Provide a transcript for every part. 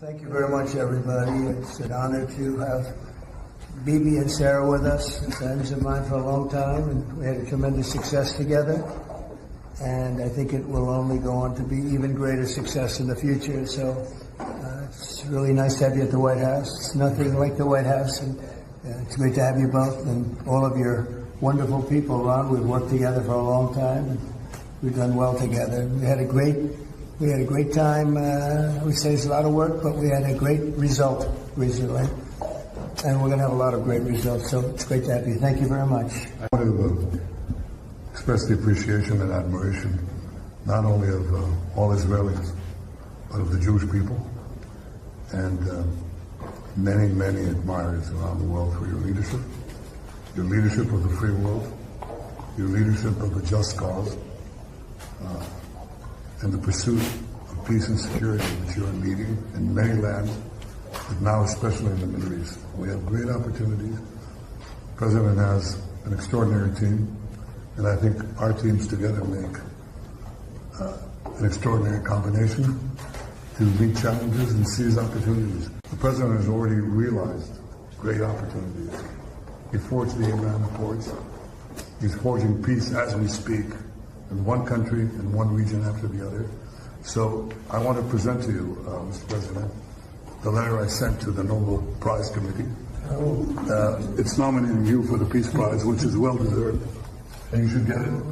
Thank you very much, everybody. It's an honor to have Bibi and Sarah with us, friends of mine for a long time, and we had a tremendous success together. And I think it will only go on to be even greater success in the future. So it's really nice to have you at the White House. It's nothing like the White House, and it's great to have you both and all of your wonderful people around. We've worked together for a long time, and we've done well together. We had a great time. I would say it's a lot of work, but we had a great result recently. And we're going to have a lot of great results. So it's great to have you. Thank you very much. I want to express the appreciation and admiration, not only of all Israelis, but of the Jewish people, and many, many admirers around the world for your leadership of the free world, your leadership of a just cause, and the pursuit of peace and security that you are leading in many lands, but now especially in the Middle East. We have great opportunities. The President has an extraordinary team, and I think our teams together make an extraordinary combination to meet challenges and seize opportunities. The President has already realized great opportunities. He forged the Abraham Accords. He's forging peace as we speak, in one country and one region after the other. So I want to present to you, Mr. President, the letter I sent to the Nobel Prize Committee. It's nominating you for the Peace Prize, which is well deserved. And you should get it.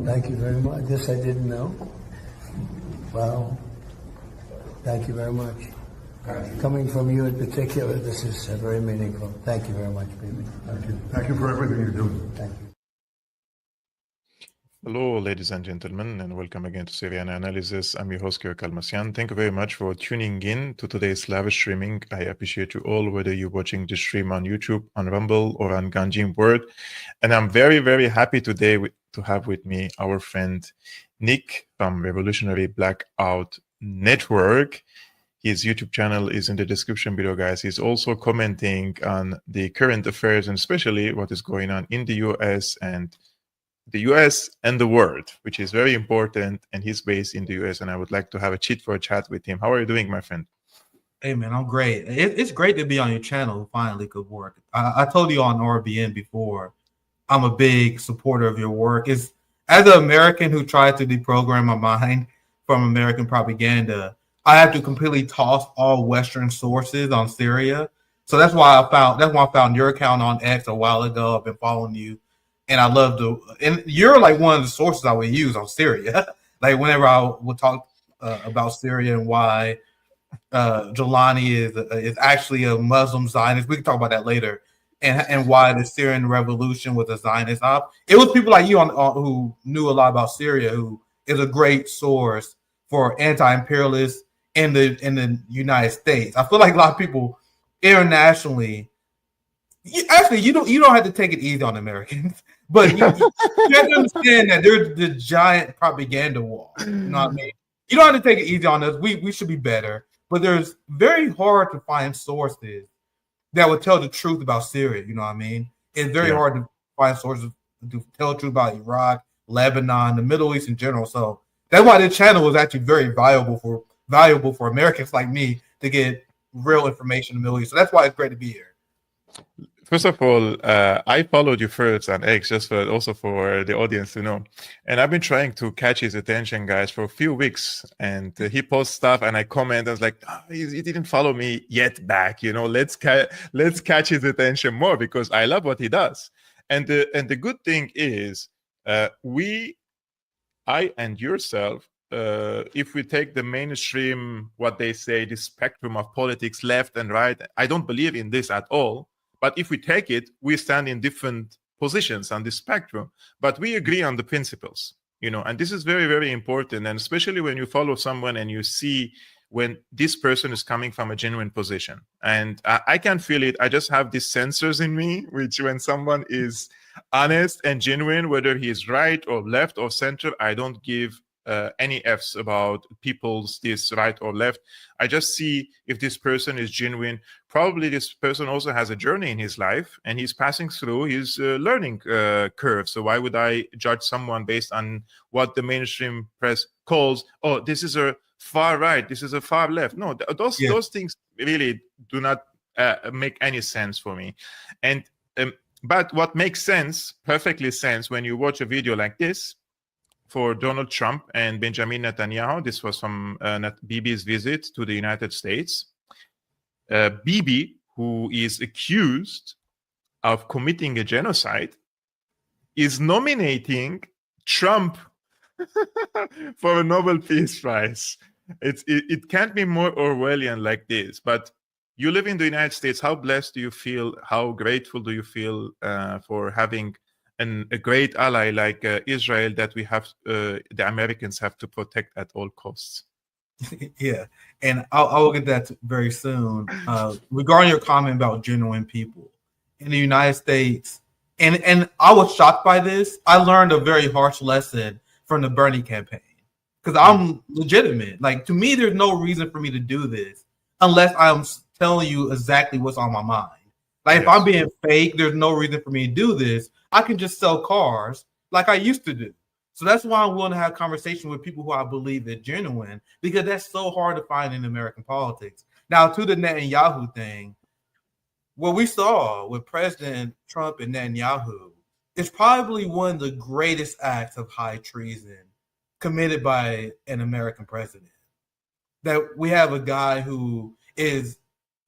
Thank you very much. This I didn't know. Wow. Thank you very much. Coming from you in particular, this is very meaningful. Thank you very much, Bibi. Thank you. Thank you for everything you're doing. Thank you. Hello, ladies and gentlemen, and welcome again to Syriana Analysis. I'm your host, Kevork Almassian. Thank you very much for tuning in to today's live streaming. I appreciate you all, whether you're watching the stream on YouTube, on Rumble, or on Ganjin Word. And I'm very, very happy today to have with me our friend Nick from Revolutionary Blackout Network. His YouTube channel is in the description below, guys. He's also commenting on the current affairs and especially what is going on in the US and the world, which is very important, and he's based in the US, and I would like to have a chat with him. How are you doing, my friend? Hey, man, I'm great. It's great to be on your channel, finally, Kevork. I told you on RBN before, I'm a big supporter of your work. As an American who tried to deprogram my mind from American propaganda, I have to completely toss all Western sources on Syria. So that's why I found your account on X a while ago. I've been following you. And I love and you're like one of the sources I would use on Syria. Like whenever I would talk about Syria and why Jelani is actually a Muslim Zionist. We can talk about that later. And why the Syrian revolution was a Zionist op. It was people like you who knew a lot about Syria, who is a great source for anti-imperialists in the United States. I feel like a lot of people internationally. Actually, you don't have to take it easy on Americans, but you have to understand that there's the giant propaganda wall. You know what I mean? You don't have to take it easy on us. We should be better, but there's very hard to find sources that would tell the truth about Syria. You know what I mean? It's very hard to find sources to tell the truth about Iraq, Lebanon, the Middle East in general. So that's why this channel was actually very valuable for Americans like me to get real information in the Middle East. So that's why it's great to be here. First of all, I followed you first on X, just also for the audience to know. And I've been trying to catch his attention, guys, for a few weeks. And he posts stuff, and I comment. I was like, he didn't follow me yet back. You know, let's catch his attention more because I love what he does. And the good thing is, I and yourself, if we take the mainstream, what they say, the spectrum of politics, left and right, I don't believe in this at all. But if we take it, we stand in different positions on the spectrum, but we agree on the principles, you know, and this is very, very important. And especially when you follow someone and you see when this person is coming from a genuine position. And I can feel it. I just have these sensors in me, which when someone is honest and genuine, whether he is right or left or center, I don't give any F's about people's this right or left. I just see if this person is genuine. Probably this person also has a journey in his life and he's passing through his learning curve. So why would I judge someone based on what the mainstream press calls, oh, this is a far right, this is a far left? No, those things really do not make any sense for me. And but what makes sense, perfectly sense, when you watch a video like this for Donald Trump and Benjamin Netanyahu, this was from Bibi's visit to the United States. Bibi, who is accused of committing a genocide, is nominating Trump for a Nobel Peace Prize. It can't be more Orwellian like this. But you live in the United States. How blessed do you feel? How grateful do you feel for having a great ally like Israel that we have, the Americans have to protect at all costs? Yeah, and I'll get that very soon. Regarding your comment about genuine people in the United States, and I was shocked by this. I learned a very harsh lesson from the Bernie campaign because I'm legitimate. Like, to me, there's no reason for me to do this unless I'm telling you exactly what's on my mind. Like, if I'm being fake, there's no reason for me to do this. I can just sell cars like I used to do. So that's why I'm willing to have conversation with people who I believe are genuine, because that's so hard to find in American politics. Now, to the Netanyahu thing, what we saw with President Trump and Netanyahu is probably one of the greatest acts of high treason committed by an American president. That we have a guy who is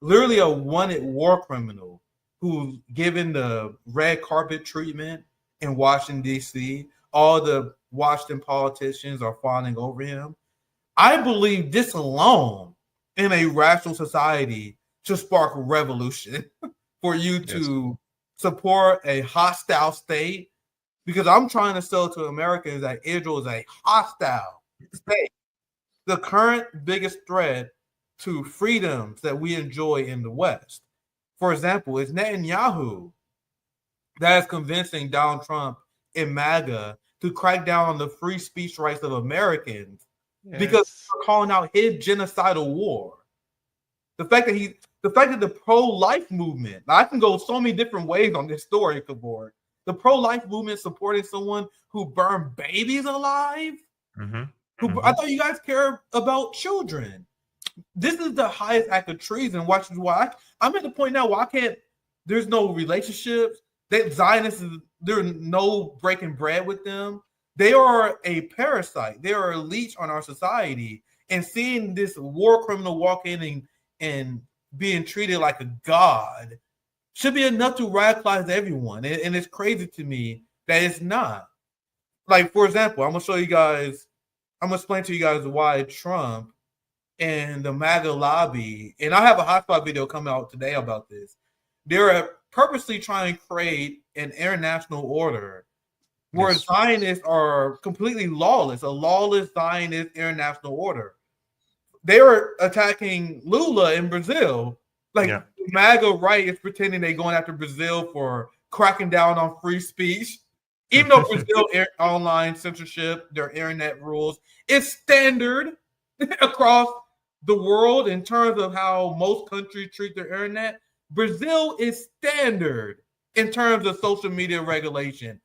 literally a wanted war criminal who's given the red carpet treatment in Washington, D.C. All the Washington politicians are fawning over him. I believe this alone in a rational society should spark a revolution for you to support a hostile state, because I'm trying to sell to Americans that Israel is a hostile state. The current biggest threat to freedoms that we enjoy in the West, for example, is Netanyahu that is convincing Donald Trump and MAGA to crack down on the free speech rights of Americans because we're calling out his genocidal war. The fact that the pro-life movement, now I can go so many different ways on this story, Kevork. The pro-life movement supporting someone who burned babies alive. I thought you guys care about children. This is the highest act of treason. Watch why I'm at the point now where there's no relationships. That Zionists, there's no breaking bread with them. They are a parasite. They are a leech on our society. And seeing this war criminal walk in and being treated like a god should be enough to radicalize everyone. And it's crazy to me that it's not. Like, for example, I'm going to explain to you guys why Trump and the MAGA lobby, and I have a hotspot video coming out today about this. They're purposely trying to create an international order where Zionists are completely lawless, a lawless Zionist international order. They were attacking Lula in Brazil. Like, MAGA right is pretending they're going after Brazil for cracking down on free speech. Even though Brazil online censorship, their internet rules, is standard across the world in terms of how most countries treat their internet. Brazil is standard in terms of social media regulation.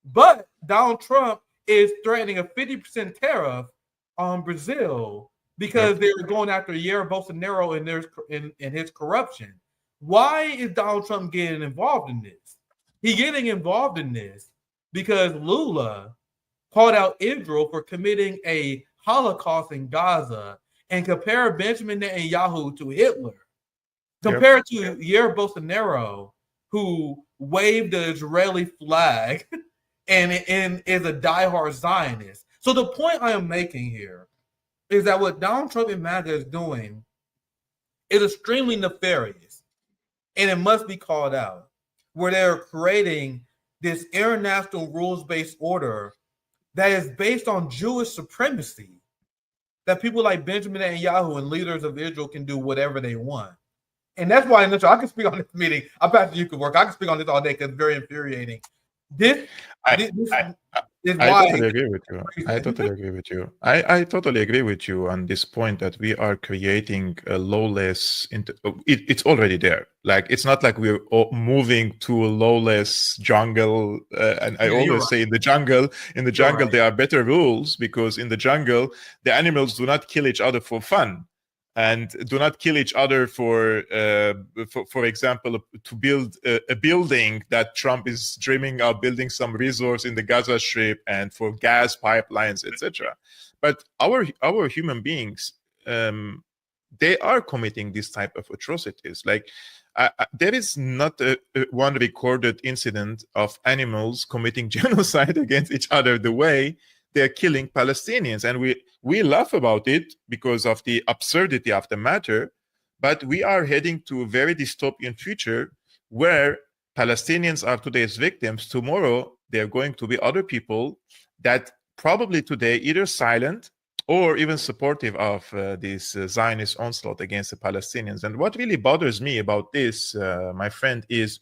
But Donald Trump is threatening a 50% tariff on Brazil because they're going after Jair Bolsonaro and his corruption. Why is Donald Trump getting involved in this? He's getting involved in this because Lula called out Israel for committing a Holocaust in Gaza and compared Benjamin Netanyahu to Hitler. Compared to Jair Bolsonaro, who waved the Israeli flag and is a diehard Zionist. So the point I am making here is that what Donald Trump and MAGA is doing is extremely nefarious, and it must be called out, where they're creating this international rules-based order that is based on Jewish supremacy, that people like Benjamin Netanyahu and leaders of Israel can do whatever they want. And that's why I can speak on this meeting. I'm Pastor, you can work. I can speak on this all day because it's very infuriating. is I why totally agree with you. I totally agree with you. I totally agree with you on this point that we are creating a lawless. It's already there. Like it's not like we're moving to a lawless jungle. And I Yeah, you're always right. say in the jungle, right. there are better rules because in the jungle the animals do not kill each other for fun. And do not kill each other for example, to build a building that Trump is dreaming of building some resource in the Gaza Strip and for gas pipelines, etc. But our human beings, they are committing this type of atrocities. Like there is not one recorded incident of animals committing genocide against each other the way they're killing Palestinians. And we laugh about it because of the absurdity of the matter, but we are heading to a very dystopian future where Palestinians are today's victims. Tomorrow, they're going to be other people that probably today either silent or even supportive of this Zionist onslaught against the Palestinians. And what really bothers me about this, my friend, is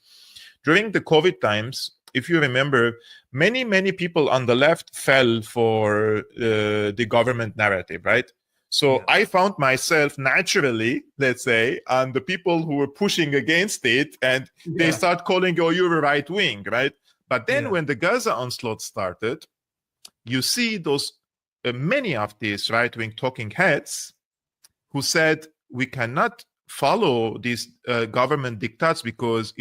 during the COVID times, if you remember, many people on the left fell for the government narrative, right? So Yeah. I found myself naturally, let's say, on the people who were pushing against it, and they start calling, oh, you're a right wing, right? But then when the Gaza onslaught started, you see those many of these right-wing talking heads who said we cannot follow these government diktats because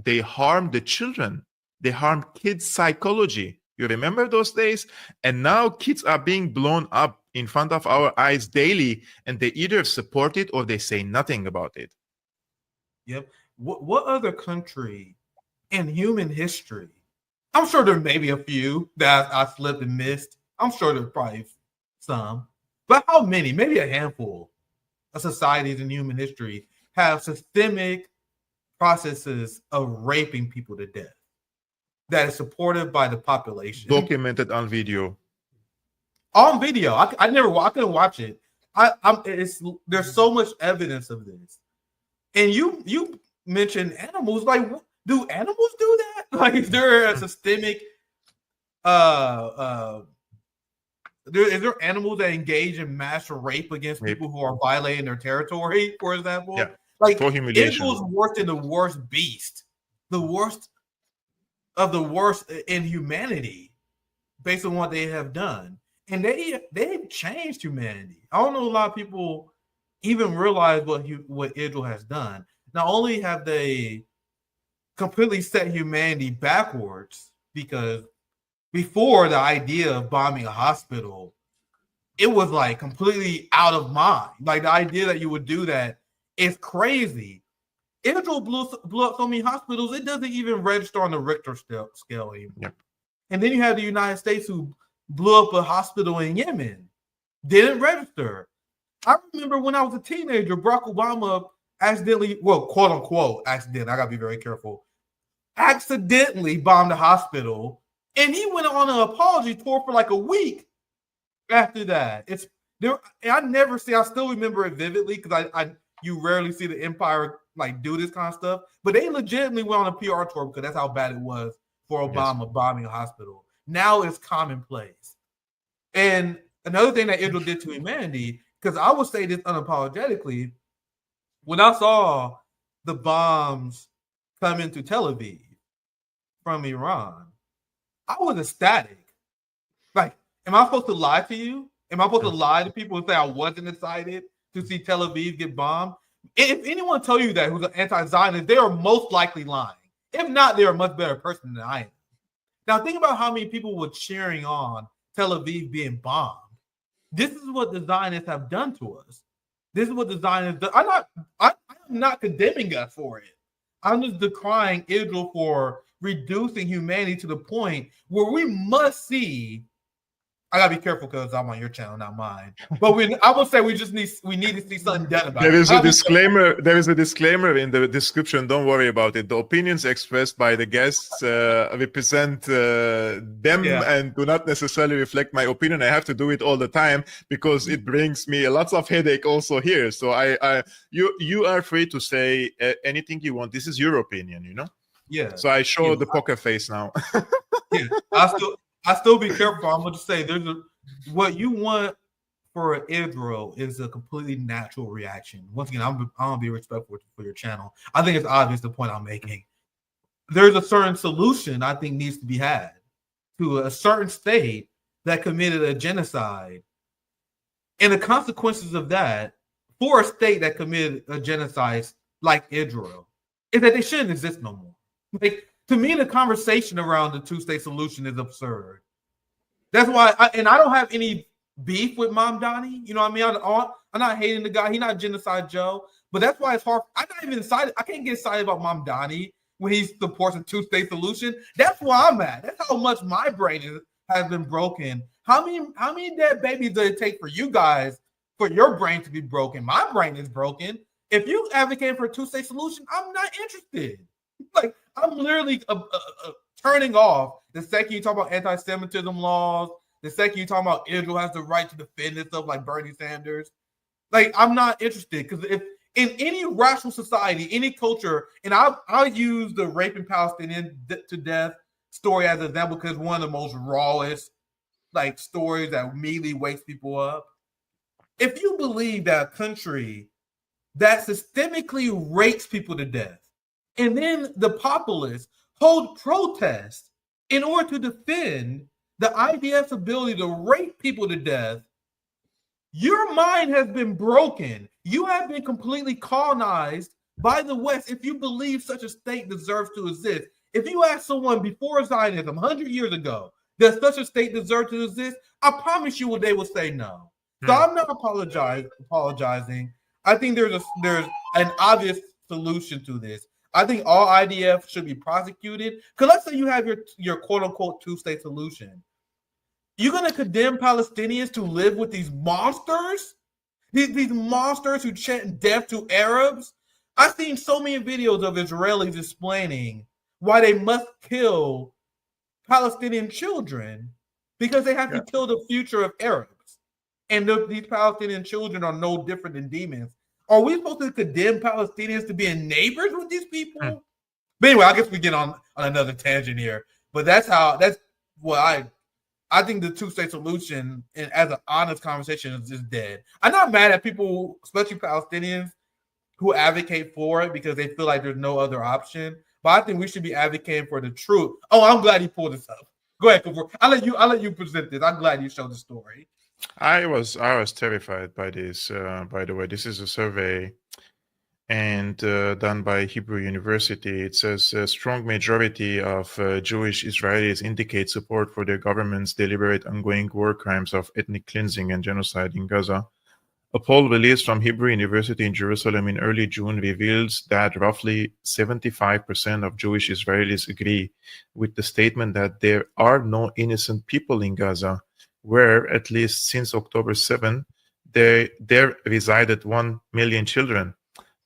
they harm the children. They harm kids' psychology. You remember those days? And now kids are being blown up in front of our eyes daily, and they either support it or they say nothing about it. Yep. What other country in human history? I'm sure there may be a few that I slipped and missed. I'm sure there's probably some. But how many? Maybe a handful of societies in human history have systemic processes of raping people to death that is supported by the population. Documented on video. On video. I couldn't watch it. There's so much evidence of this. And you mentioned animals. Like, do animals do that? Like, is there a systemic is there animals that engage in mass rape against people who are violating their territory, for example? Yeah. Like, For humiliation. Israel's worse than the worst beast, the worst of the worst in humanity, based on what they have done. And they've changed humanity. I don't know a lot of people even realize what Israel has done. Not only have they completely set humanity backwards, because before the idea of bombing a hospital, it was like completely out of mind. Like, the idea that you would do that is crazy. Israel blew up so many hospitals, it doesn't even register on the Richter scale anymore. Yep. And then you have the United States who blew up a hospital in Yemen. Didn't register. I remember when I was a teenager, Barack Obama accidentally, well, quote unquote, accidentally, I gotta be very careful, accidentally bombed a hospital, and he went on an apology tour for like a week after that. It's there. I still remember it vividly because you rarely see the empire like do this kind of stuff, but they legitimately went on a PR tour because that's how bad it was for Obama bombing a hospital. Now it's commonplace. And another thing that Israel did to humanity, because I would say this unapologetically, when I saw the bombs come into Tel Aviv from Iran, I was ecstatic. Like, am I supposed to lie to you? Am I supposed to lie to people and say I wasn't excited to see Tel Aviv get bombed? If anyone tell you that who's an anti-Zionist, they are most likely lying. If not, they're a much better person than I am. Now, think about how many people were cheering on Tel Aviv being bombed. This is what the Zionists have done to us. This is what the Zionists do. I'm not condemning us for it. I'm just decrying Israel for reducing humanity to the point where we must see. I gotta be careful because I'm on your channel, not mine. But I would say we need to see something done about it. There is a disclaimer. There is a disclaimer in the description. Don't worry about it. The opinions expressed by the guests represent them and do not necessarily reflect my opinion. I have to do it all the time because it brings me lots of headache also here. So you are free to say anything you want. This is your opinion, you know. Yeah. So I show the poker face now. Yeah. I still be careful. I'm going to say what you want for Israel is a completely natural reaction. Once again, I'm going to be respectful for your channel. I think it's obvious the point I'm making. There's a certain solution I think needs to be had to a certain state that committed a genocide. And the consequences of that for a state that committed a genocide like Israel is that they shouldn't exist no more. Like, to me, the conversation around the two-state solution is absurd. That's why, I don't have any beef with Mamdani. You know what I mean? I'm not hating the guy. He's not Genocide Joe. But that's why it's hard. I'm not even excited. I can't get excited about Mamdani when he supports a two-state solution. That's where I'm at. That's how much my brain has been broken. How many dead babies does it take for you guys, for your brain to be broken? My brain is broken. If you advocate for a two-state solution, I'm not interested. Like, I'm literally turning off the second you talk about anti-Semitism laws, the second you talk about Israel has the right to defend itself like Bernie Sanders. Like, I'm not interested, because if in any rational society, any culture, and I'll use the raping Palestinian to death story as an example because one of the most rawest like stories that immediately wakes people up. If you believe that a country that systemically rapes people to death, and then the populists hold protests in order to defend the IDF's ability to rape people to death, your mind has been broken. You have been completely colonized by the West if you believe such a state deserves to exist. If you ask someone before Zionism, 100 years ago, does such a state deserve to exist? I promise you they will say no. So I'm not apologizing. I think there's an obvious solution to this. I think all IDF should be prosecuted. Because let's say you have your quote-unquote two-state solution. You're going to condemn Palestinians to live with these monsters? These monsters who chant death to Arabs? I've seen so many videos of Israelis explaining why they must kill Palestinian children because they have to kill the future of Arabs. And these Palestinian children are no different than demons. Are we supposed to condemn Palestinians to being neighbors with these people? But anyway, I guess we get on another tangent here. But that's what I think the two-state solution, and as an honest conversation, is just dead. I'm not mad at people, especially Palestinians, who advocate for it because they feel like there's no other option. But I think we should be advocating for the truth. Oh, I'm glad you pulled this up. Go ahead, Kevork. I'll let you present this. I'm glad you showed the story. I was terrified by this. By the way, this is a survey and done by Hebrew University. It says a strong majority of Jewish Israelis indicate support for their government's deliberate ongoing war crimes of ethnic cleansing and genocide in Gaza. A poll released from Hebrew University in Jerusalem in early June reveals that roughly 75% of Jewish Israelis agree with the statement that there are no innocent people in Gaza, where, at least since October 7, there resided 1 million children.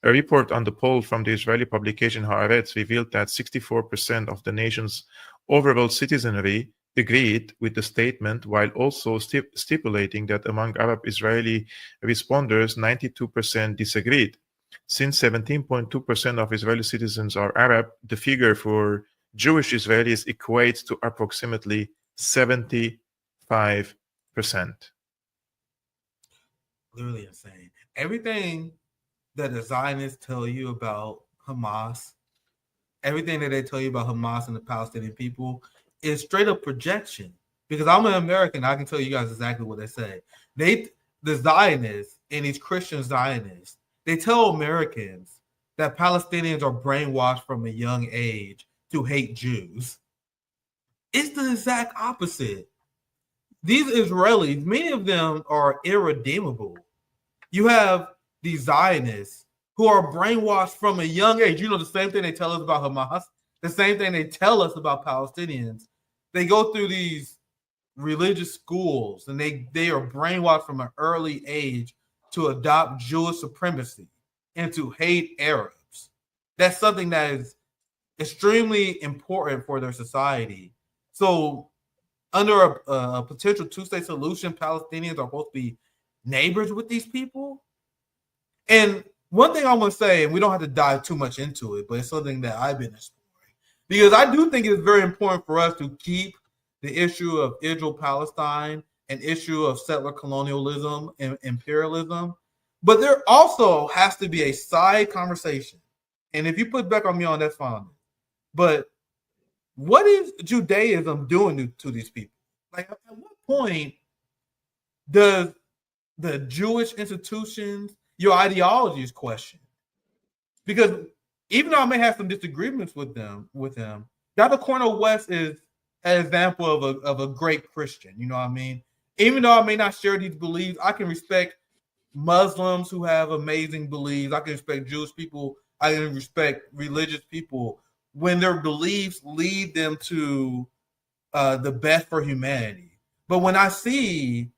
A report on the poll from the Israeli publication Haaretz revealed that 64% of the nation's overall citizenry agreed with the statement, while also stipulating that among Arab Israeli responders, 92% disagreed. Since 17.2% of Israeli citizens are Arab, the figure for Jewish Israelis equates to approximately 75%. Literally insane. Everything that the Zionists tell you about Hamas, everything that they tell you about Hamas and the Palestinian people is straight up projection. Because I'm an American, I can tell you guys exactly what they say. The Zionists and these Christian Zionists, they tell Americans that Palestinians are brainwashed from a young age to hate Jews. It's the exact opposite. These Israelis, many of them are irredeemable. You have these Zionists who are brainwashed from a young age. You know, the same thing they tell us about Hamas, the same thing they tell us about Palestinians. They go through these religious schools and they are brainwashed from an early age to adopt Jewish supremacy and to hate Arabs. That's something that is extremely important for their society. So under a potential two-state solution, Palestinians are supposed to be neighbors with these people. And one thing I want to say, and we don't have to dive too much into it, but it's something that I've been exploring, because I do think it's very important for us to keep the issue of Israel-Palestine, an issue of settler colonialism and imperialism. But there also has to be a side conversation. And if you put back on me on, that's fine. But what is Judaism doing to these people? Like, at what point does the Jewish institutions, your ideologies question? Because even though I may have some disagreements with them, Dr. Cornel West is an example of a great Christian. You know what I mean? Even though I may not share these beliefs, I can respect Muslims who have amazing beliefs. I can respect Jewish people. I can respect religious people when their beliefs lead them to the best for humanity. But when I see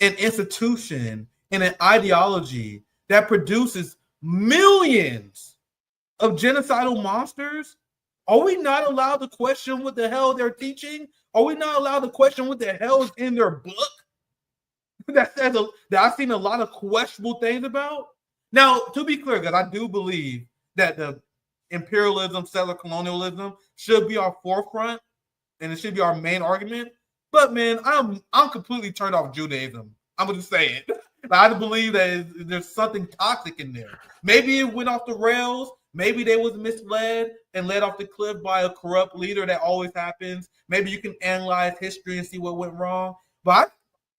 an institution and an ideology that produces millions of genocidal monsters, are we not allowed to question what the hell they're teaching? Are we not allowed to question what the hell is in their book? That I've seen a lot of questionable things about. Now, to be clear, because I do believe that the imperialism, settler colonialism should be our forefront, and it should be our main argument. But man, I'm completely turned off Judaism. I'm gonna say it. I believe that there's something toxic in there. Maybe it went off the rails. Maybe they was misled and led off the cliff by a corrupt leader. That always happens. Maybe you can analyze history and see what went wrong. But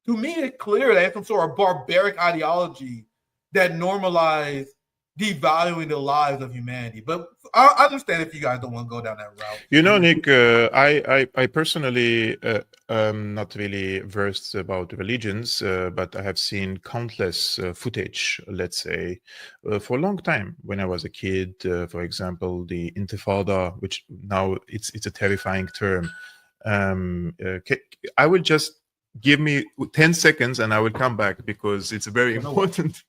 to me, it's clear that it's some sort of barbaric ideology that normalized devaluing the lives of humanity. But I understand if you guys don't want to go down that route. You know, Nick, I personally not really versed about religions, but I have seen countless footage, let's say, for a long time. When I was a kid, for example, the Intifada, which now it's a terrifying term. I will just give me 10 seconds and I will come back because it's very important.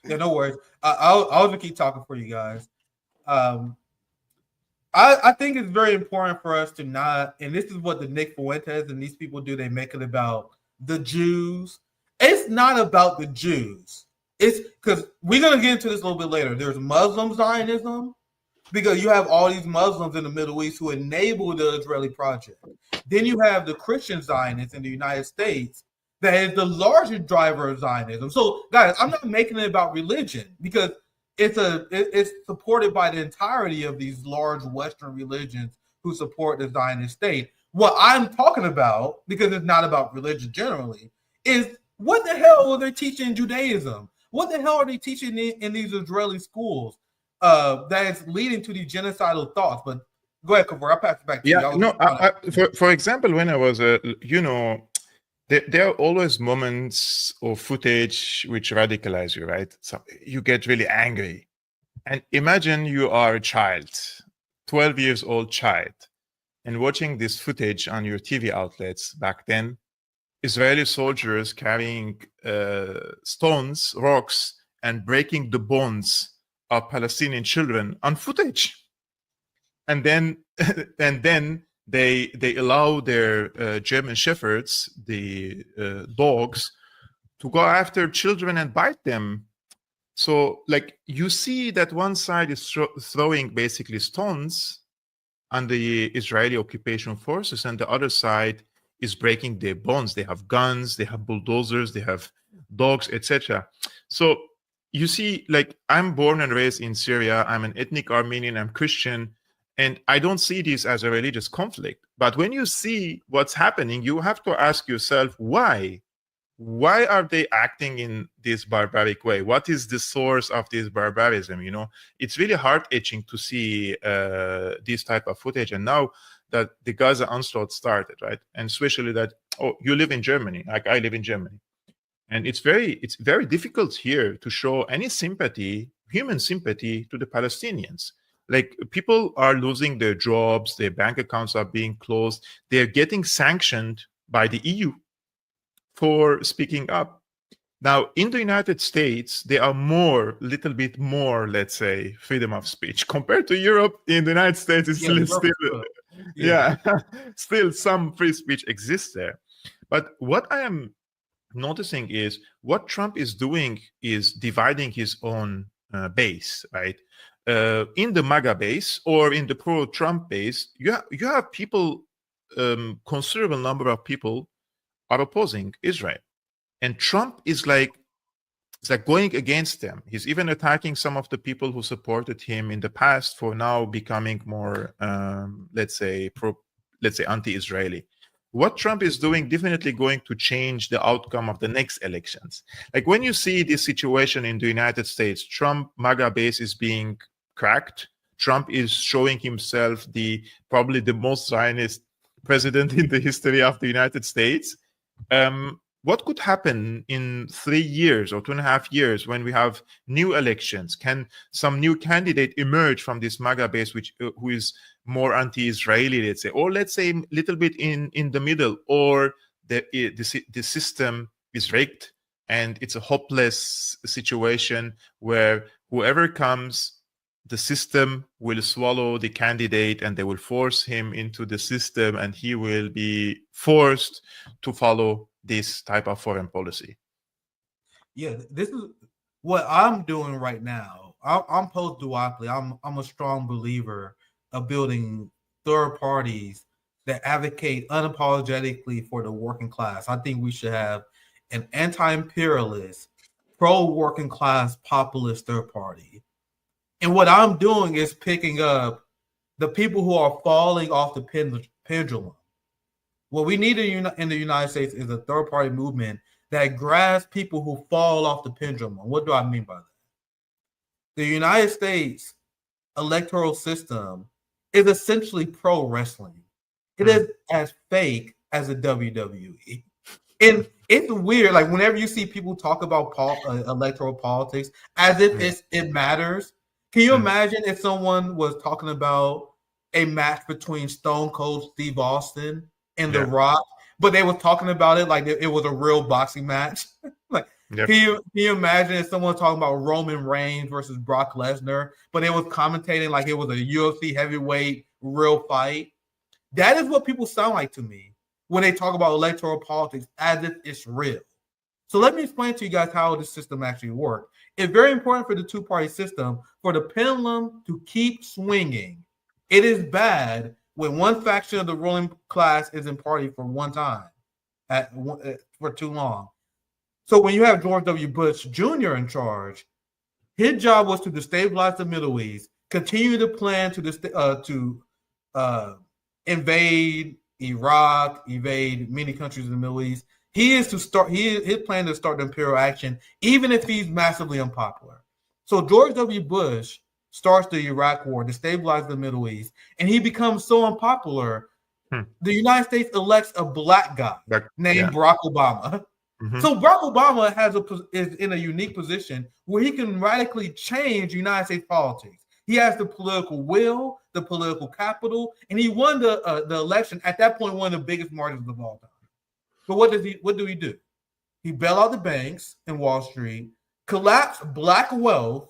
Yeah, no worries. I'll just keep talking for you guys. I think it's very important for us to not, and this is what the Nick Fuentes and these people do, they make it about the Jews. It's not about the Jews. It's because we're going to get into this a little bit later. There's Muslim Zionism, because you have all these Muslims in the Middle East who enable the Israeli project. Then you have the Christian Zionists in the United States that is the largest driver of Zionism. So, guys, I'm not making it about religion because it's supported by the entirety of these large Western religions who support the Zionist state. What I'm talking about, because it's not about religion generally, is what the hell are they teaching in Judaism? What the hell are they teaching in these Israeli schools that is leading to these genocidal thoughts? But go ahead, Kevork. I'll pass it back to you. For example, when I was, there are always moments or footage which radicalize you, right? So you get really angry. And imagine you are a child, 12 years old child, and watching this footage on your TV outlets back then, Israeli soldiers carrying stones, rocks, and breaking the bones of Palestinian children on footage. And then they allow their German shepherds, the dogs, to go after children and bite them. So, like, you see that one side is throwing basically stones on the Israeli occupation forces, and the other side is breaking their bones. They have guns, they have bulldozers, they have dogs, etc. So you see, like, I'm born and raised in Syria. I'm an ethnic Armenian. I'm Christian. And I don't see this as a religious conflict. But when you see what's happening, you have to ask yourself, why? Why are they acting in this barbaric way? What is the source of this barbarism? You know, it's really heart-itching to see this type of footage. And now that the Gaza onslaught started, right? And especially that, oh, you live in Germany, like I live in Germany. And it's very difficult here to show any sympathy, human sympathy, to the Palestinians. Like, people are losing their jobs, their bank accounts are being closed, they're getting sanctioned by the EU for speaking up. Now, in the United States, there are little bit more, let's say, freedom of speech compared to Europe. In the United States, it's still some free speech exists there. But what I am noticing is what Trump is doing is dividing his own base, right? In the MAGA base or in the pro-Trump base, you have people considerable number of people are opposing Israel. And Trump is like, it's like going against them. He's even attacking some of the people who supported him in the past for now becoming more, let's say, anti-Israeli. What Trump is doing definitely going to change the outcome of the next elections. Like when you see this situation in the United States, Trump MAGA base is being cracked. Trump is showing himself probably the most Zionist president in the history of the United States. What could happen in 3 years or 2.5 years when we have new elections? Can some new candidate emerge from this MAGA base, who is more anti-Israeli, let's say, or let's say a little bit in the middle, or the system is rigged and it's a hopeless situation where whoever comes, the system will swallow the candidate and they will force him into the system and he will be forced to follow this type of foreign policy? Yeah, this is what I'm doing right now. I'm post-duopoly. I'm a strong believer of building third parties that advocate unapologetically for the working class. I think we should have an anti-imperialist, pro-working class, populist third party. And what I'm doing is picking up the people who are falling off the pendulum. What we need in the United States is a third-party movement that grabs people who fall off the pendulum. What do I mean by that? The United States electoral system is essentially pro wrestling. It is as fake as the WWE. And it's weird, like whenever you see people talk about electoral politics as if it matters. Can you imagine if someone was talking about a match between Stone Cold Steve Austin and The Rock, but they were talking about it like it was a real boxing match? Like, can you imagine if someone talking about Roman Reigns versus Brock Lesnar, but it was commentating like it was a UFC heavyweight real fight? That is what people sound like to me when they talk about electoral politics as if it's real. So let me explain to you guys how this system actually works. It's very important for the two-party system for the pendulum to keep swinging. It is bad when one faction of the ruling class is in party for one time, for too long. So when you have George W. Bush Jr. in charge, his job was to destabilize the Middle East, continue the plan to invade Iraq, invade many countries in the Middle East. His plan to start the imperial action, even if he's massively unpopular. So George W. Bush starts the Iraq war, destabilizes the Middle East, and he becomes so unpopular, the United States elects a black guy named Barack Obama. So Barack Obama is in a unique position where he can radically change United States politics. He has the political will, the political capital, and he won the election at that point, one of the biggest margins of all time. But what do he do? He bail out the banks in Wall Street, collapse black wealth,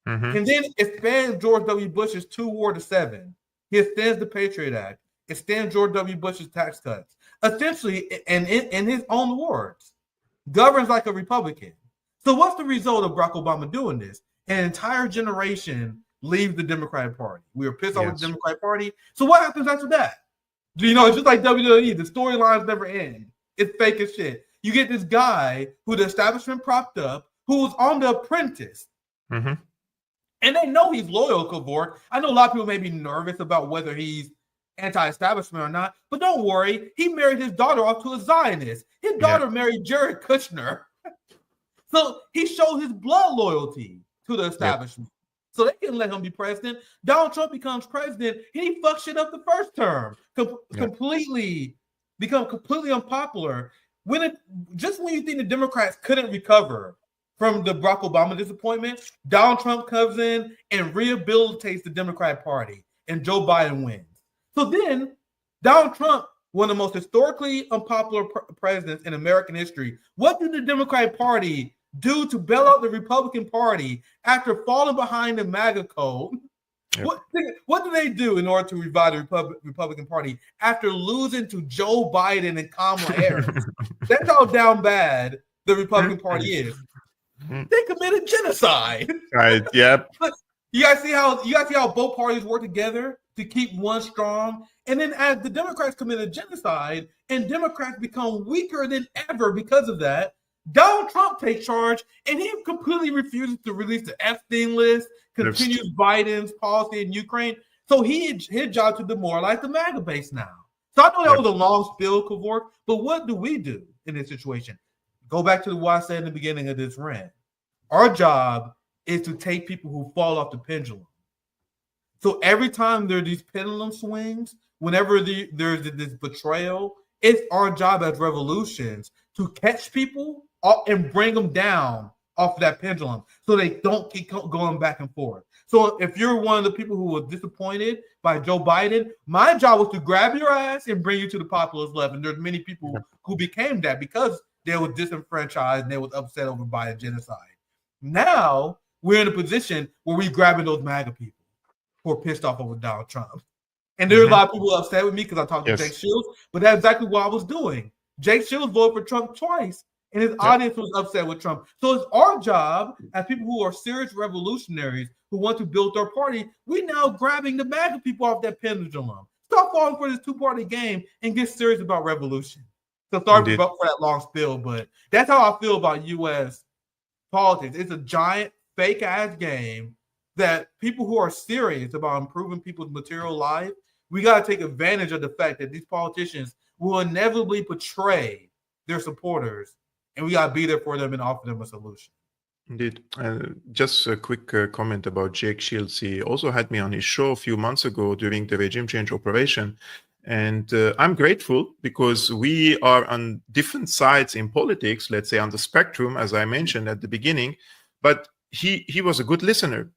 and then expands George W. Bush's 2 war to 7. He extends the Patriot Act, extends George W. Bush's tax cuts. Essentially, and in his own words, governs like a Republican. So what's the result of Barack Obama doing this? An entire generation leaves the Democratic Party. We were pissed off with the Democratic Party. So what happens after that? It's just like WWE. The storylines never end. It's fake as shit. You get this guy who the establishment propped up, who was on The Apprentice. And they know he's loyal, Kevork. I know a lot of people may be nervous about whether he's anti-establishment or not, but don't worry. He married his daughter off to a Zionist. His daughter married Jared Kushner. So he showed his blood loyalty to the establishment. So they can let him be president. Donald Trump becomes president, and he fucks shit up the first term. Become completely unpopular. Just when you think the Democrats couldn't recover from the Barack Obama disappointment, Donald Trump comes in and rehabilitates the Democratic Party, and Joe Biden wins. So then Donald Trump, one of the most historically unpopular presidents in American history, what did the Democratic Party do to bail out the Republican Party after falling behind the MAGA code? What do they do in order to revive the Republican Party after losing to Joe Biden and Kamala Harris? That's how down bad the Republican Party is. They committed genocide. Right. Yep. You guys see how both parties work together to keep one strong. And then as the Democrats commit a genocide and Democrats become weaker than ever because of that, Donald Trump takes charge and he completely refuses to release the Epstein list, continues Biden's policy in Ukraine. So his job to demoralize the MAGA base now. So I know that was a long spill, Kevork, but what do we do in this situation? Go back to what I said in the beginning of this rant. Our job is to take people who fall off the pendulum. So every time there are these pendulum swings, whenever there's this betrayal, it's our job as revolutions to catch people and bring them down off that pendulum so they don't keep going back and forth. So if you're one of the people who was disappointed by Joe Biden, my job was to grab your ass and bring you to the populist left. And there's many people who became that because they were disenfranchised and they was upset over Biden genocide. Now we're in a position where we're grabbing those MAGA people who are pissed off over Donald Trump. And there's a lot of people upset with me because I talked to Jake Shields, but that's exactly what I was doing. Jake Shields voted for Trump twice, and his audience was upset with Trump. So it's our job as people who are serious revolutionaries who want to build their party. We're now grabbing the MAGA people off that pendulum. Stop falling for this two-party game and get serious about revolution. So sorry for that long spill, but that's how I feel about U.S. politics. It's a giant fake-ass game that people who are serious about improving people's material life, we got to take advantage of the fact that these politicians will inevitably betray their supporters, and we got to be there for them and offer them a solution. Indeed. Just a quick comment about Jake Shields. He also had me on his show a few months ago during the regime change operation. And I'm grateful because we are on different sides in politics, let's say on the spectrum, as I mentioned at the beginning. But he was a good listener.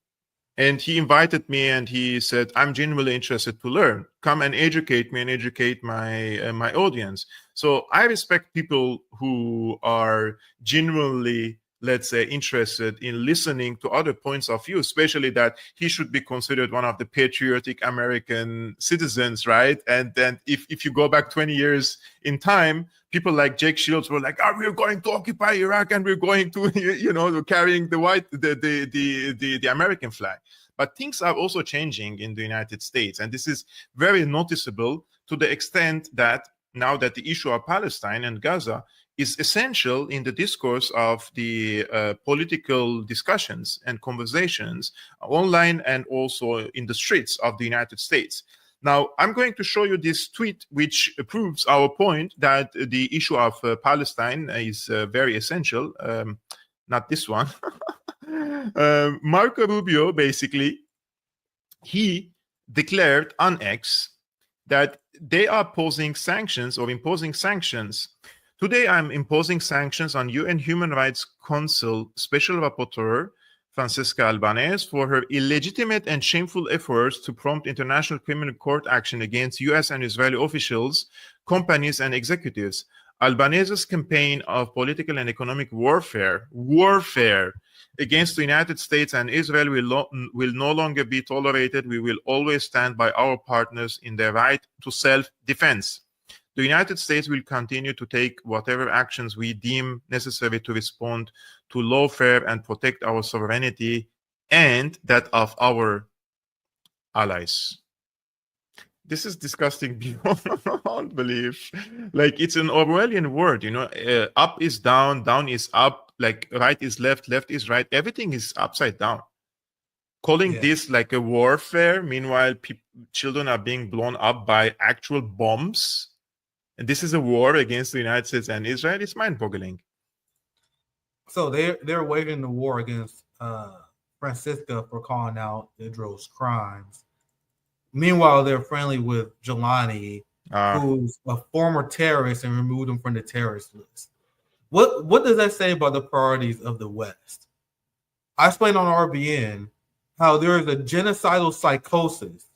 And he invited me and he said, I'm genuinely interested to learn. Come and educate me and educate my audience. So I respect people who are genuinely, let's say, interested in listening to other points of view, especially that he should be considered one of the patriotic American citizens, right? And then if you go back 20 years in time, people like Jake Shields were like, we're going to occupy Iraq and we're going to, carrying the American flag. But things are also changing in the United States. And this is very noticeable to the extent that now that the issue of Palestine and Gaza is essential in the discourse of the political discussions and conversations online and also in the streets of the United States. Now, I'm going to show you this tweet, which proves our point that the issue of Palestine is very essential. Not this one. Marco Rubio, basically, he declared on X that they are imposing sanctions. Today, I'm imposing sanctions on UN Human Rights Council Special Rapporteur Francesca Albanese for her illegitimate and shameful efforts to prompt international criminal court action against US and Israeli officials, companies, and executives. Albanese's campaign of political and economic warfare against the United States and Israel will no longer be tolerated. We will always stand by our partners in their right to self-defense. The United States will continue to take whatever actions we deem necessary to respond to lawfare and protect our sovereignty and that of our allies. This is disgusting beyond belief. Like, it's an Orwellian word, up is down, down is up, like right is left, left is right. Everything is upside down. Calling this like a warfare, meanwhile, children are being blown up by actual bombs. And this is a war against the United States and Israel. It's mind-boggling. So they're waging the war against Francesca for calling out Israel's crimes. Meanwhile, they're friendly with Jelani, who's a former terrorist, and removed him from the terrorist list. What does that say about the priorities of the West? I explained on RBN how there is a genocidal psychosis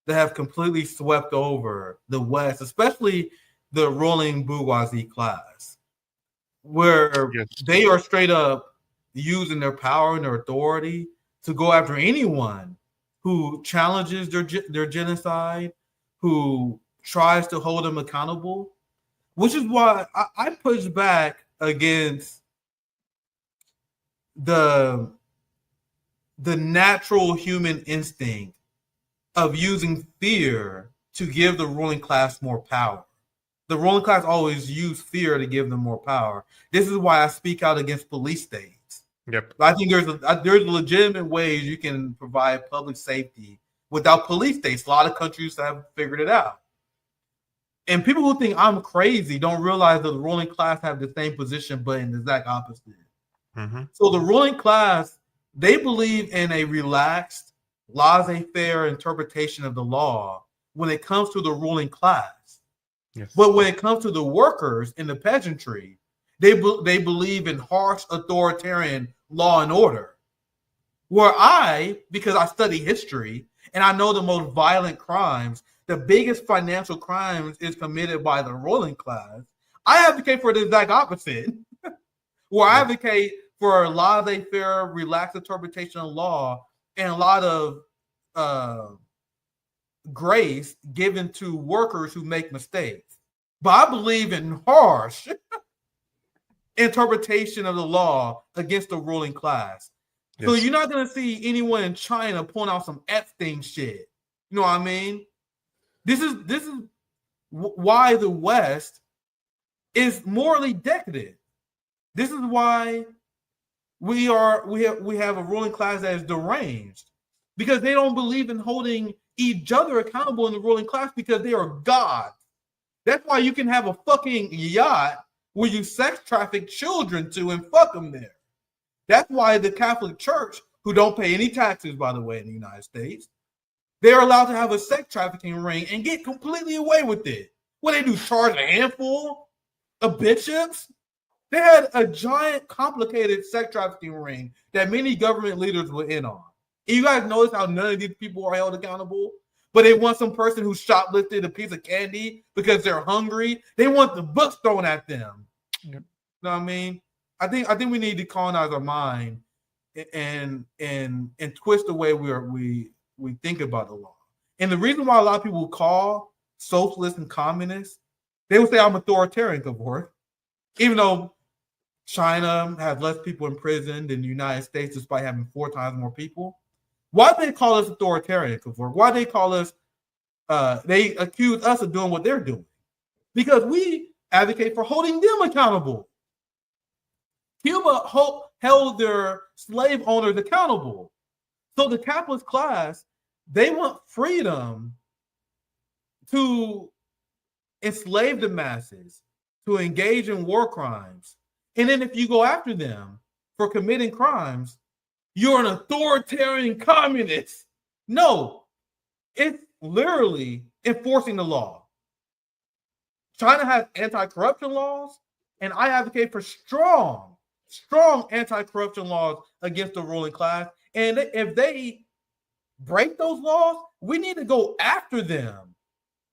that have completely swept over the West, especially the ruling bourgeoisie class, where they are straight up using their power and their authority to go after anyone who challenges their genocide, who tries to hold them accountable, which is why I push back against the natural human instinct of using fear to give the ruling class more power. The ruling class always use fear to give them more power. This is why I speak out against police states. Yep. I think there's legitimate ways you can provide public safety without police states. A lot of countries have figured it out. And people who think I'm crazy don't realize that the ruling class have the same position, but in the exact opposite. Mm-hmm. So the ruling class, they believe in a relaxed, laissez-faire interpretation of the law when it comes to the ruling class. Yes. But when it comes to the workers in the peasantry, they believe in harsh authoritarian law and order. Where because I study history and I know the most violent crimes, the biggest financial crimes is committed by the ruling class, I advocate for the exact opposite. Where I advocate for a laissez-faire, relaxed interpretation of law and a lot of grace given to workers who make mistakes. But I believe in harsh interpretation of the law against the ruling class. Yes. So you're not going to see anyone in China pulling out some Epstein shit. You know what I mean? This is why the West is morally decadent. This is why we have a ruling class that is deranged, because they don't believe in holding each other accountable in the ruling class because they are gods. That's why you can have a fucking yacht where you sex traffic children to and fuck them there. That's why the Catholic Church, who don't pay any taxes, by the way, in the United States, they're allowed to have a sex trafficking ring and get completely away with it. What they do, charge a handful of bishops? They had a giant, complicated sex trafficking ring that many government leaders were in on. And you guys notice how none of these people are held accountable? But they want some person who shoplifted a piece of candy because they're hungry. They want the books thrown at them. Yep. You know what I mean? I think we need to colonize our mind and twist the way we think about the law. And the reason why a lot of people call socialists and communists, they would say I'm authoritarian, Kevork. Even though China has less people in prison than the United States, despite having 4 times more people. Why do they call us authoritarian, Kevork? Why do they call us, they accuse us of doing what they're doing? Because we advocate for holding them accountable. Cuba held their slave owners accountable. So the capitalist class, they want freedom to enslave the masses, to engage in war crimes. And then if you go after them for committing crimes, you're an authoritarian communist. No, it's literally enforcing the law. China has anti-corruption laws, and I advocate for strong anti-corruption laws against the ruling class. And if they break those laws, we need to go after them.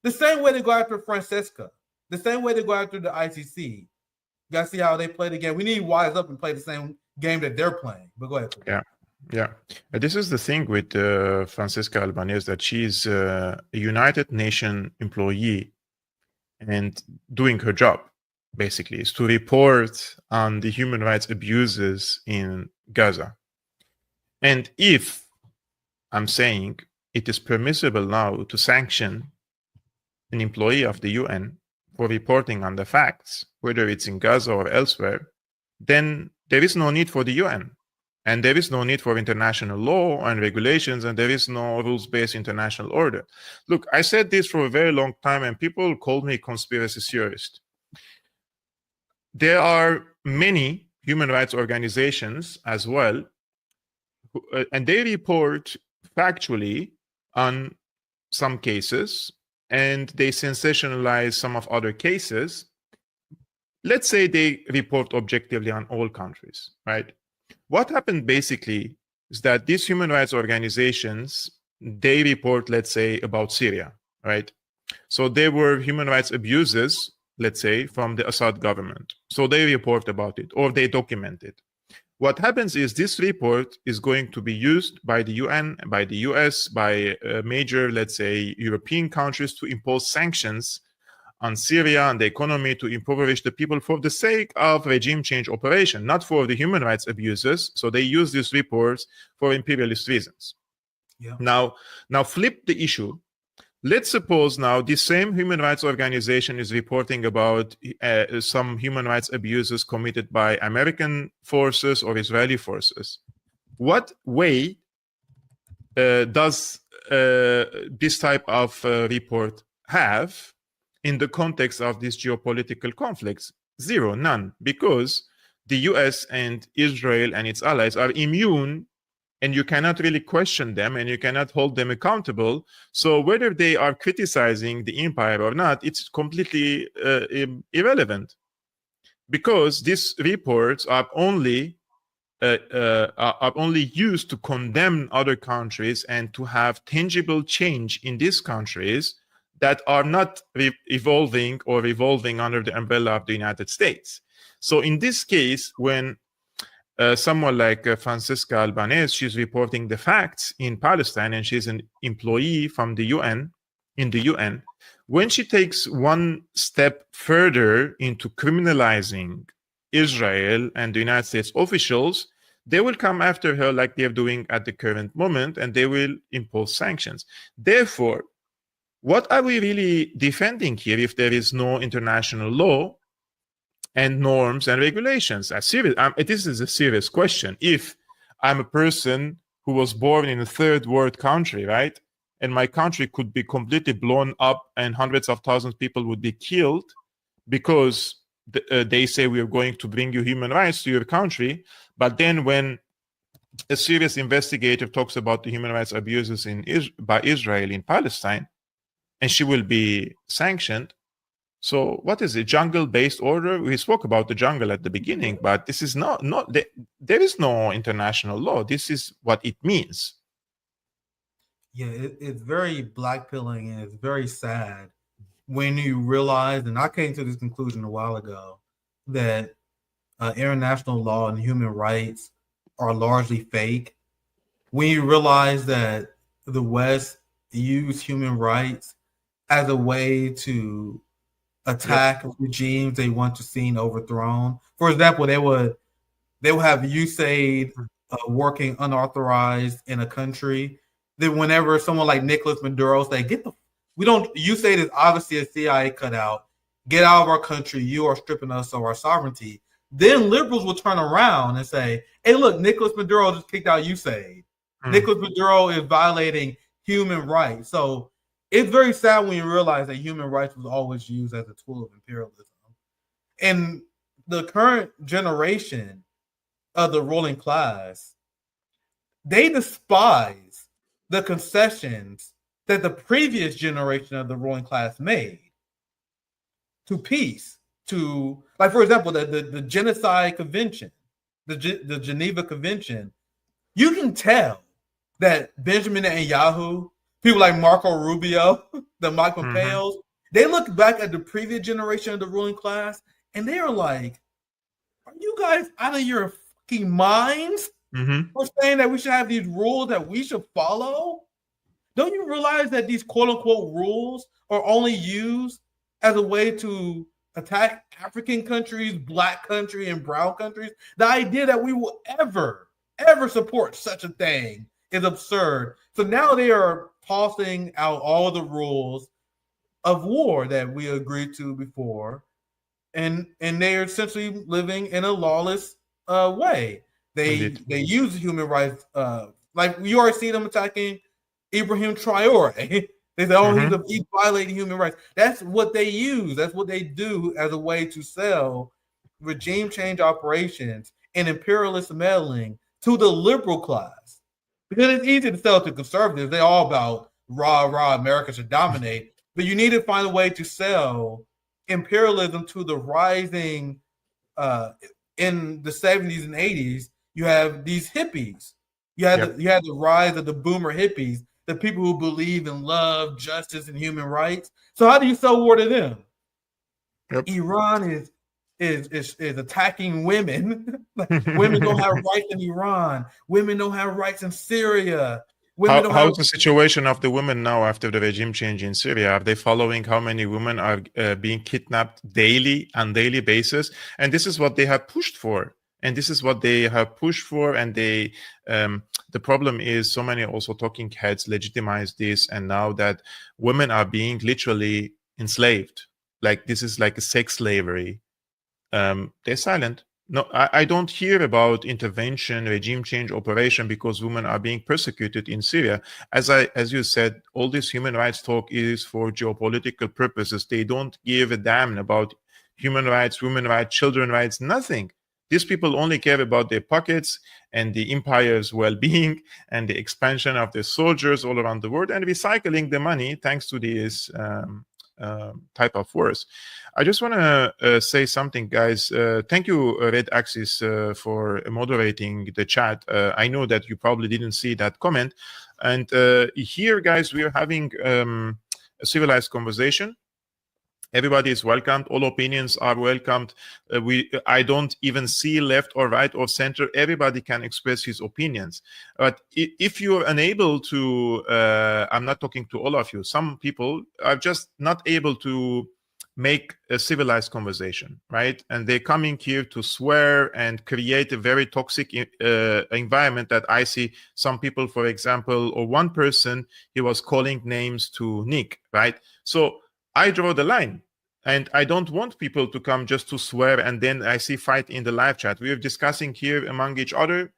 The same way they go after Francesca. The same way they go after the ICC. You got to see how they play the game. We need to wise up and play the same game that they're playing. But go ahead. Yeah. This is the thing with Francesca Albanese, that she's a United Nations employee and doing her job, basically, is to report on the human rights abuses in Gaza. And if I'm saying it is permissible now to sanction an employee of the UN for reporting on the facts, whether it's in Gaza or elsewhere, then there is no need for the UN. And there is no need for international law and regulations, and there is no rules-based international order. Look, I said this for a very long time, and people called me conspiracy theorist. There are many human rights organizations as well, and they report factually on some cases, and they sensationalize some of other cases. Let's say they report objectively on all countries, right? What happened basically is that these human rights organizations, they report, let's say, about Syria, right? So there were human rights abuses, let's say, from the Assad government. So they report about it, or they document it. What happens is this report is going to be used by the UN, by the US, by major, let's say, European countries to impose sanctions on Syria and the economy, to impoverish the people for the sake of regime change operation, not for the human rights abuses. So they use these reports for imperialist reasons. Yeah. Now flip the issue. Let's suppose now this same human rights organization is reporting about some human rights abuses committed by American forces or Israeli forces. What way does this type of report have in the context of these geopolitical conflicts? Zero, none, because the US and Israel and its allies are immune, and you cannot really question them and you cannot hold them accountable. So whether they are criticizing the empire or not, it's completely irrelevant, because these reports are only used to condemn other countries and to have tangible change in these countries that are not evolving or revolving under the umbrella of the United States. So in this case, when someone like Francesca Albanese, she's reporting the facts in Palestine, and she's an employee from the UN, in the UN. When she takes one step further into criminalizing Israel and the United States officials, they will come after her like they're doing at the current moment, and they will impose sanctions. Therefore, what are we really defending here if there is no international law and norms and regulations? This is a serious question. If I'm a person who was born in a third world country, right, and my country could be completely blown up and hundreds of thousands of people would be killed because they say we are going to bring you human rights to your country, but then when a serious investigator talks about the human rights abuses by Israel in Palestine, and she will be sanctioned. So what is it? Jungle-based order? We spoke about the jungle at the beginning, but this is not there is no international law. This is what it means. Yeah, it's very blackpilling, and it's very sad when you realize, and I came to this conclusion a while ago, that international law and human rights are largely fake. When you realize that the West use human rights as a way to attack regimes they want to see overthrown. For example, they would have USAID working unauthorized in a country. Then whenever someone like Nicolas Maduro say, USAID is obviously a CIA cutout, get out of our country, you are stripping us of our sovereignty. Then liberals will turn around and say, hey, look, Nicolas Maduro just kicked out USAID. Nicolas Maduro is violating human rights. So it's very sad when you realize that human rights was always used as a tool of imperialism. And the current generation of the ruling class, they despise the concessions that the previous generation of the ruling class made to peace, to, like, for example, the Genocide Convention, the Geneva Convention. You can tell that Benjamin Netanyahu, people like Marco Rubio, the Mike Pompeos, they look back at the previous generation of the ruling class and they are like, are you guys out of your fucking minds? For saying that we should have these rules that we should follow? Don't you realize that these quote unquote rules are only used as a way to attack African countries, black countries, and brown countries? The idea that we will ever support such a thing is absurd. So now they are tossing out all the rules of war that we agreed to before, and they are essentially living in a lawless way. They use human rights, like you already see them attacking Ibrahim Traore. They say, oh, he's violating human rights. That's what they use. That's what they do as a way to sell regime change operations and imperialist meddling to the liberal class. Because it's easy to sell to conservatives. They're all about rah, America should dominate. But you need to find a way to sell imperialism to the rising, in the 70s and 80s, you have these hippies. You had the rise of the boomer hippies, the people who believe in love, justice, and human rights. So how do you sell war to them? Iran is attacking women. Women don't have rights in Iran. Women don't have rights in Syria. How's the situation of the women now after the regime change in Syria? Are they following how many women are being kidnapped on daily basis? And this is what they have pushed for. And this is what they have pushed for. And they, the problem is so many also talking heads legitimize this. And now that women are being literally enslaved, like this is like a sex slavery, they're silent. No, I don't hear about intervention, regime change operation because women are being persecuted in Syria. As you said, all this human rights talk is for geopolitical purposes. They don't give a damn about human rights, women rights, children rights, nothing. These people only care about their pockets and the empire's well-being and the expansion of their soldiers all around the world and recycling the money thanks to this type of wars. I just want to say something, guys. Thank you, Red Axis, for moderating the chat. I know that you probably didn't see that comment. And here, guys, we are having a civilized conversation. Everybody is welcomed. All opinions are welcomed. I don't even see left or right or center. Everybody can express his opinions. But if you're unable to, I'm not talking to all of you. Some people are just not able to make a civilized conversation, right? And they're coming here to swear and create a very toxic environment that I see some people, for example, or one person, he was calling names to Nick, right? So I draw the line. And I don't want people to come just to swear and then I see fight in the live chat. We are discussing here among each other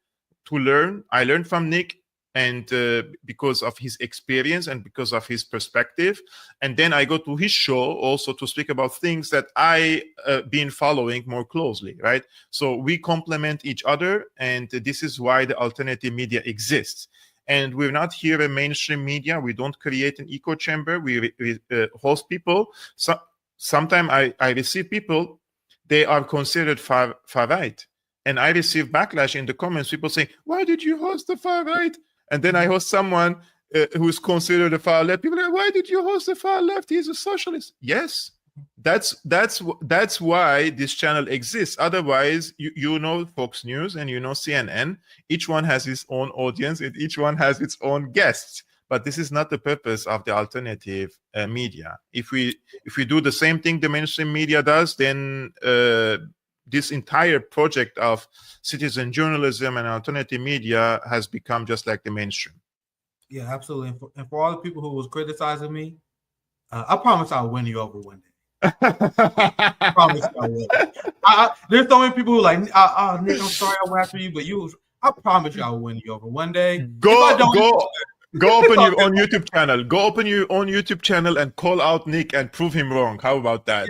to learn. I learned from Nick, and because of his experience and because of his perspective. And then I go to his show also to speak about things that I been following more closely, right? So we complement each other, and this is why the alternative media exists. And we're not here a mainstream media. We don't create an echo chamber. We host people. So sometimes I receive people, they are considered far right. And I receive backlash in the comments, people saying, why did you host the far right? And then I host someone who's considered a far left. People are like, why did you host the far left? He's a socialist. Yes, that's why this channel exists. Otherwise, you know Fox News and you know CNN. Each one has its own audience and each one has its own guests. But this is not the purpose of the alternative media. If we do the same thing the mainstream media does, then this entire project of citizen journalism and alternative media has become just like the mainstream. Yeah, absolutely. And for all the people who was criticizing me, I promise I'll win you over one day. I promise I will. There's so many people who are like, Nick, I'm sorry I went after you, but I promise you I will win you over one day. Go open your own YouTube channel. Go open your own YouTube channel and call out Nick and prove him wrong. How about that?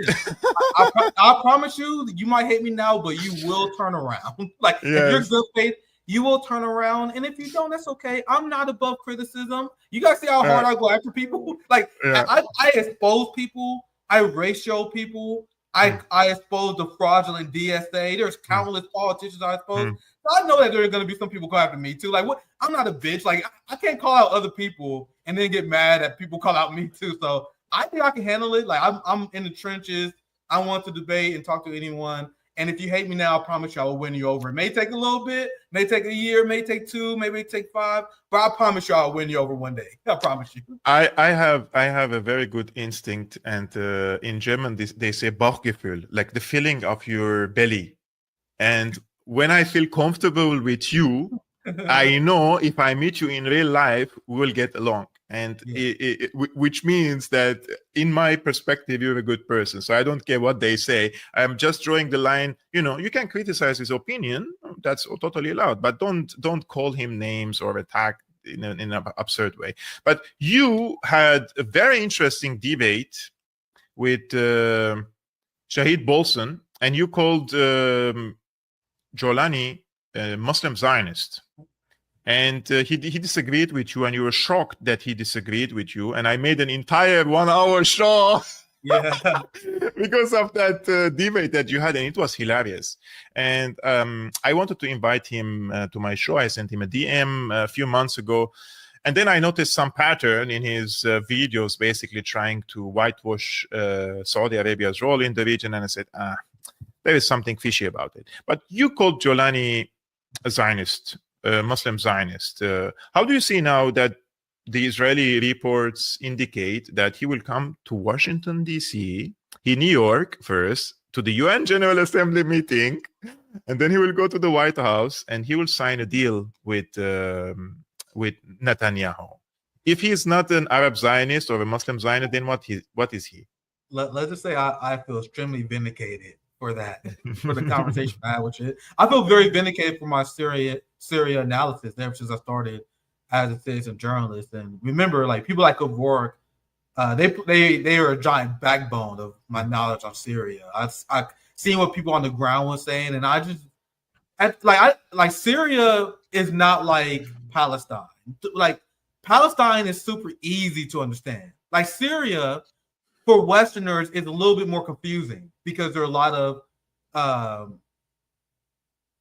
I promise you, you might hate me now, but you will turn around. Like, yes. If you're good faith, you will turn around. And if you don't, that's okay. I'm not above criticism. You guys see how hard I go after people? Like, I expose people. I ratio people. I expose the fraudulent DSA. There's countless politicians I expose. So I know that there are going to be some people go after me too. Like, what? I'm not a bitch. Like, I can't call out other people and then get mad that people call out me too. So I think I can handle it. Like, I'm in the trenches. I want to debate and talk to anyone. And if you hate me now, I promise you I will win you over. It may take a little bit, may take a year, may take 2, maybe take 5, but I promise you I'll win you over one day. I promise you. I have a very good instinct, and in German they say Bauchgefühl, like the feeling of your belly. And when I feel comfortable with you, I know if I meet you in real life, we will get along. And which means that in my perspective, you're a good person. So I don't care what they say. I'm just drawing the line. You know, you can criticize his opinion. That's totally allowed. But don't call him names or attack in an absurd way. But you had a very interesting debate with Shahid Bolson, and you called Jolani a Muslim Zionist. And he disagreed with you, and you were shocked that he disagreed with you. And I made an entire 1-hour show because of that debate that you had, and it was hilarious. And I wanted to invite him to my show. I sent him a DM a few months ago. And then I noticed some pattern in his videos, basically trying to whitewash Saudi Arabia's role in the region. And I said, there is something fishy about it. But you called Jolani a Zionist. Muslim Zionist. How do you see now that the Israeli reports indicate that he will come to Washington, D.C., in New York first, to the UN General Assembly meeting, and then he will go to the White House and he will sign a deal with Netanyahu. If he is not an Arab Zionist or a Muslim Zionist, then what is he? Let's just say I feel extremely vindicated for that, for the conversation I had with you. I feel very vindicated for my Syria analysis ever since I started as a citizen journalist. And remember, like people like Kevork, they are a giant backbone of my knowledge on Syria. I seen what people on the ground were saying, and I just Syria is not like Palestine. Like Palestine is super easy to understand. Like Syria, for Westerners, is a little bit more confusing because there are a lot of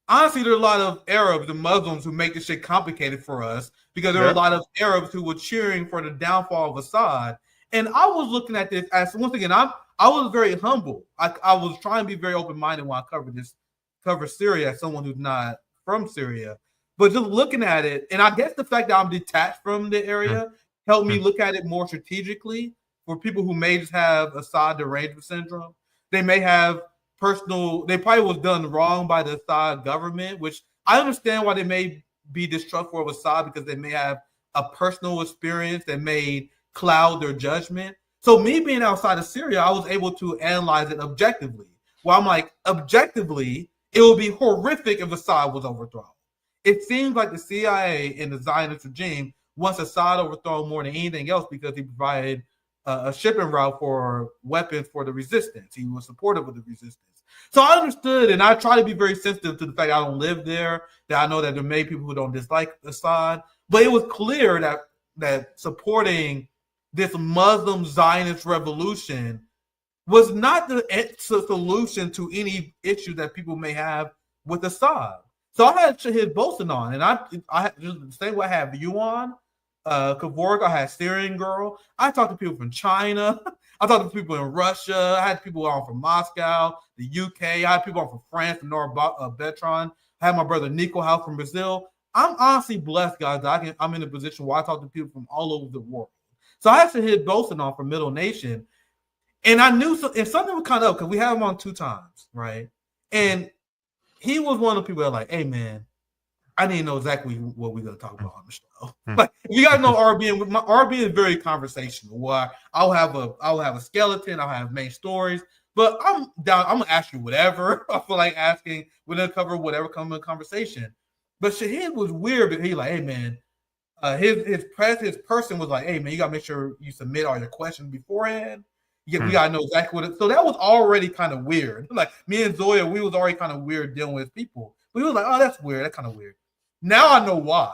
honestly, there are a lot of Arabs and Muslims who make this shit complicated for us because there are a lot of Arabs who were cheering for the downfall of Assad. And I was looking at this as, once again, I was very humble. I was trying to be very open-minded when I cover Syria as someone who's not from Syria. But just looking at it, and I guess the fact that I'm detached from the area helped me look at it more strategically. For people who may just have Assad derangement syndrome, they may have they probably was done wrong by the Assad government, which I understand why they may be distrustful of Assad because they may have a personal experience that may cloud their judgment. So me being outside of Syria, I was able to analyze it objectively. Well, I'm like, objectively, it would be horrific if Assad was overthrown. It seems like the CIA and the Zionist regime wants Assad overthrown more than anything else because he provided a shipping route for weapons for the resistance. He was supportive of the resistance. So I understood, and I try to be very sensitive to the fact I don't live there, that I know that there may be people who don't dislike Assad, but it was clear that supporting this Muslim Zionist revolution was not the solution to any issue that people may have with Assad. So I had Shahid Bolson on, and I had the same way I have you on, Kevork. I had Syrian Girl. I talked to people from China. I talked to people in Russia. I had people on from Moscow, the UK. I had people on from France, from Betron. I had my brother Nico House from Brazil. I'm honestly blessed, guys, that I'm in a position where I talk to people from all over the world. So I had Shahid Bolson on from Middle Nation, and I knew and something would come up because we had him on 2 times, right? And he was one of the people that like, hey man, I need to know exactly what we're gonna talk about on the show. Like, if you guys know RBN, my RBN is very conversational. Where I'll have a skeleton, I'll have main stories, but I'm down. I'm gonna ask you whatever I feel like asking. We're gonna cover whatever comes in conversation. But Shahid was weird because he like, hey man, his person was like, hey man, you gotta make sure you submit all your questions beforehand. We gotta know exactly what it. So that was already kind of weird. Like me and Zoya, we was already kind of weird dealing with people. We was like, oh, that's weird. That's kind of weird. Now I know why.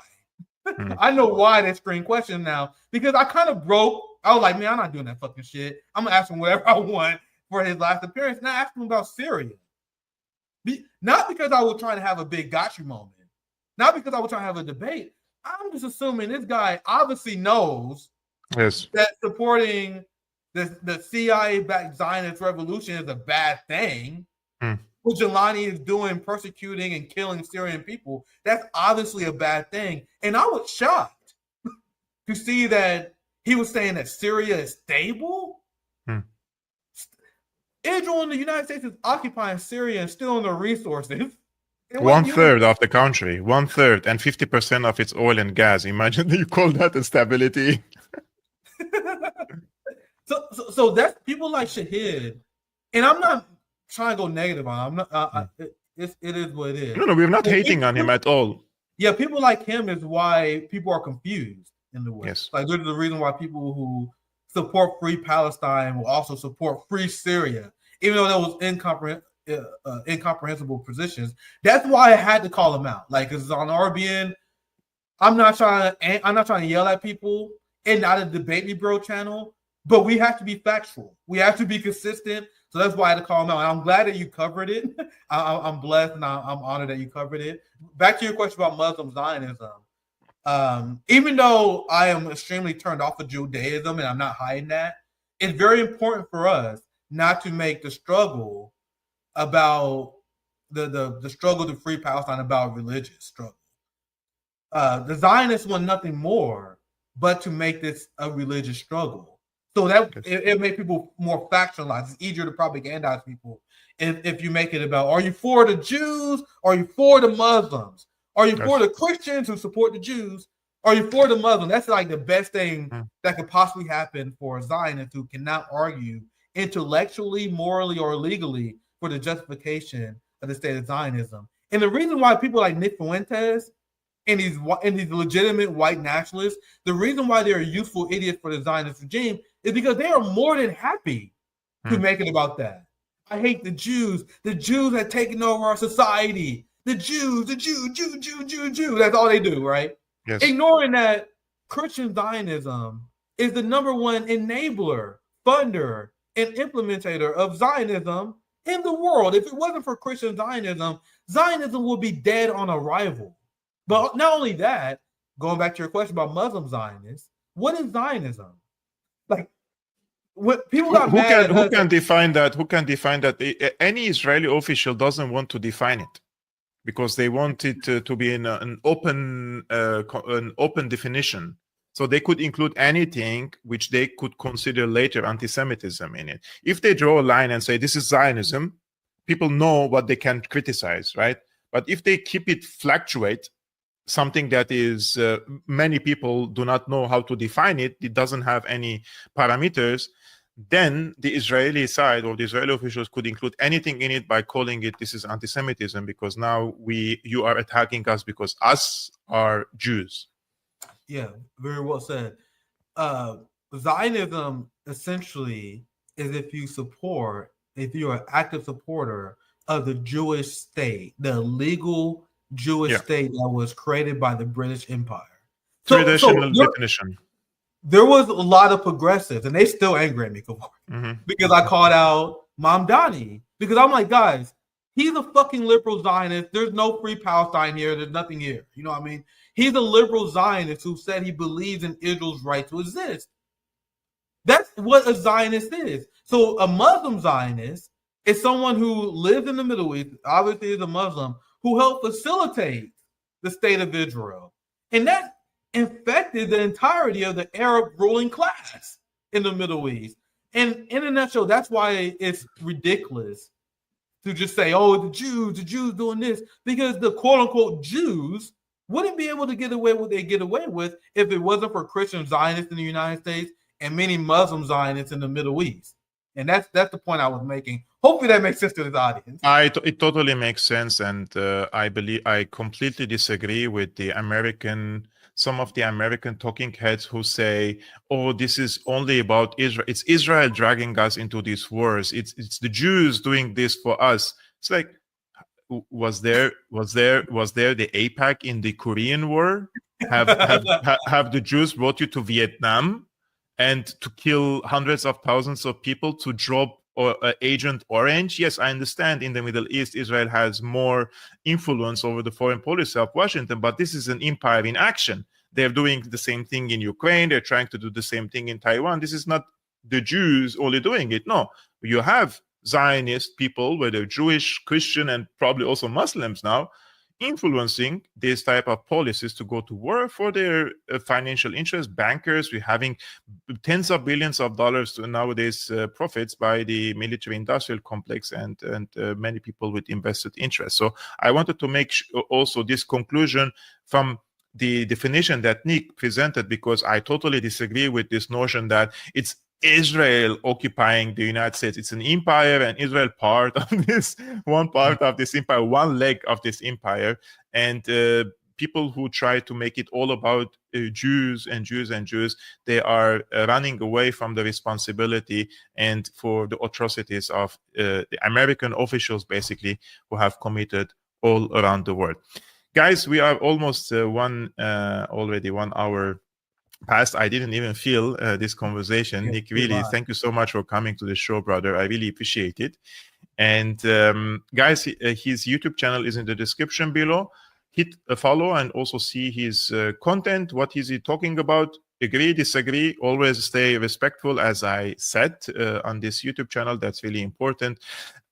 I know why they screen question now because I kind of broke. I was like, man, I'm not doing that fucking shit. I'm gonna ask him whatever I want for his last appearance. And I asked him about Syria. Not because I was trying to have a big gotcha moment. Not because I was trying to have a debate. I'm just assuming this guy obviously knows that supporting the CIA-backed Zionist revolution is a bad thing. What Jelani is doing, persecuting and killing Syrian people, that's obviously a bad thing. And I was shocked to see that he was saying that Syria is stable. Israel and the United States is occupying Syria and stealing their resources. 1/3 of the country, 1/3, and 50% of its oil and gas. Imagine you call that instability. So that's people like Shahid, and I'm not trying to go negative on him. It is what it is. No, we're not hating on him at all. Yeah, people like him is why people are confused in the West. Yes. Like there's the reason why people who support free Palestine will also support free Syria, even though that was incomprehensible positions. That's why I had to call him out. Like, because on RBN, I'm not trying to yell at people and not a debate me bro channel, but we have to be factual. We have to be consistent. So that's why I had to call him out. And I'm glad that you covered it. I'm blessed and I'm honored that you covered it. Back to your question about Muslim Zionism. Even though I am extremely turned off of Judaism and I'm not hiding that, it's very important for us not to make the struggle about the struggle to free Palestine about religious struggle. The Zionists want nothing more but to make this a religious struggle. So that it makes people more factionalized. It's easier to propagandize people if you make it about, are you for the Jews? Are you for the Muslims? Are you for the Christians who support the Jews? Are you for the Muslims? That's like the best thing that could possibly happen for a Zionist who cannot argue intellectually, morally, or legally for the justification of the state of Zionism. And the reason why people like Nick Fuentes and these legitimate white nationalists, the reason why they're useful idiots for the Zionist regime is because they are more than happy to make it about that. I hate the Jews. The Jews have taken over our society. The Jews. That's all they do, right? Yes. Ignoring that Christian Zionism is the number one enabler, funder, and implementator of Zionism in the world. If it wasn't for Christian Zionism, Zionism would be dead on arrival. But not only that, going back to your question about Muslim Zionists, what is Zionism? Like, what people got mad. Who can define that? Who can define that? Any Israeli official doesn't want to define it because they want it to be in an open definition. So they could include anything which they could consider later anti-Semitism in it. If they draw a line and say this is Zionism, people know what they can criticize, right? But if they keep it fluctuate, something that is many people do not know how to define it, it doesn't have any parameters, then the Israeli side or the Israeli officials could include anything in it by calling it this is anti-Semitism because now you are attacking us because us are Jews. Yeah, very well said. Zionism essentially is if you're an active supporter of the Jewish state, the legal Jewish state that was created by the British Empire. Traditional definition. There was a lot of progressives, and they still angry at me because I called out Mamdani. Because I'm like, guys, he's a fucking liberal Zionist. There's no free Palestine here. There's nothing here. You know what I mean? He's a liberal Zionist who said he believes in Israel's right to exist. That's what a Zionist is. So a Muslim Zionist is someone who lives in the Middle East, obviously is a Muslim, who helped facilitate the state of Israel. And that infected the entirety of the Arab ruling class in the Middle East. And in a nutshell, that's why it's ridiculous to just say, oh, the Jews doing this, because the quote-unquote Jews wouldn't be able to get away with what they get away with if it wasn't for Christian Zionists in the United States and many Muslim Zionists in the Middle East. And that's the point I was making. Hopefully that makes sense to this audience. It totally makes sense, and I completely disagree with some of the American talking heads who say, "Oh, this is only about Israel. It's Israel dragging us into these wars. It's the Jews doing this for us." It's like, was there the AIPAC in the Korean War? Have the Jews brought you to Vietnam and to kill hundreds of thousands of people to drop Agent Orange? Yes, I understand in the Middle East, Israel has more influence over the foreign policy of Washington, but this is an empire in action. They're doing the same thing in Ukraine. They're trying to do the same thing in Taiwan. This is not the Jews only doing it. No, you have Zionist people, whether Jewish, Christian, and probably also Muslims now, influencing these type of policies to go to war for their financial interests. Bankers, we're having tens of billions of dollars to nowadays profits by the military industrial complex and many people with invested interest. So I wanted to make also this conclusion from the definition that Nick presented, because I totally disagree with this notion that it's Israel occupying the United States. It's an empire, and Israel part of this, one part of this empire, one leg of this empire. And people who try to make it all about Jews, they are running away from the responsibility and for the atrocities of the American officials, basically, who have committed all around the world. Guys, we are almost already 1 hour past. I didn't even feel this conversation. Yeah, Nick, really, thank you so much for coming to the show, brother. I really appreciate it. And guys, his YouTube channel is in the description below. Hit a follow and also see his content. What is he talking about? Agree, disagree, always stay respectful, as I said on this YouTube channel. That's really important.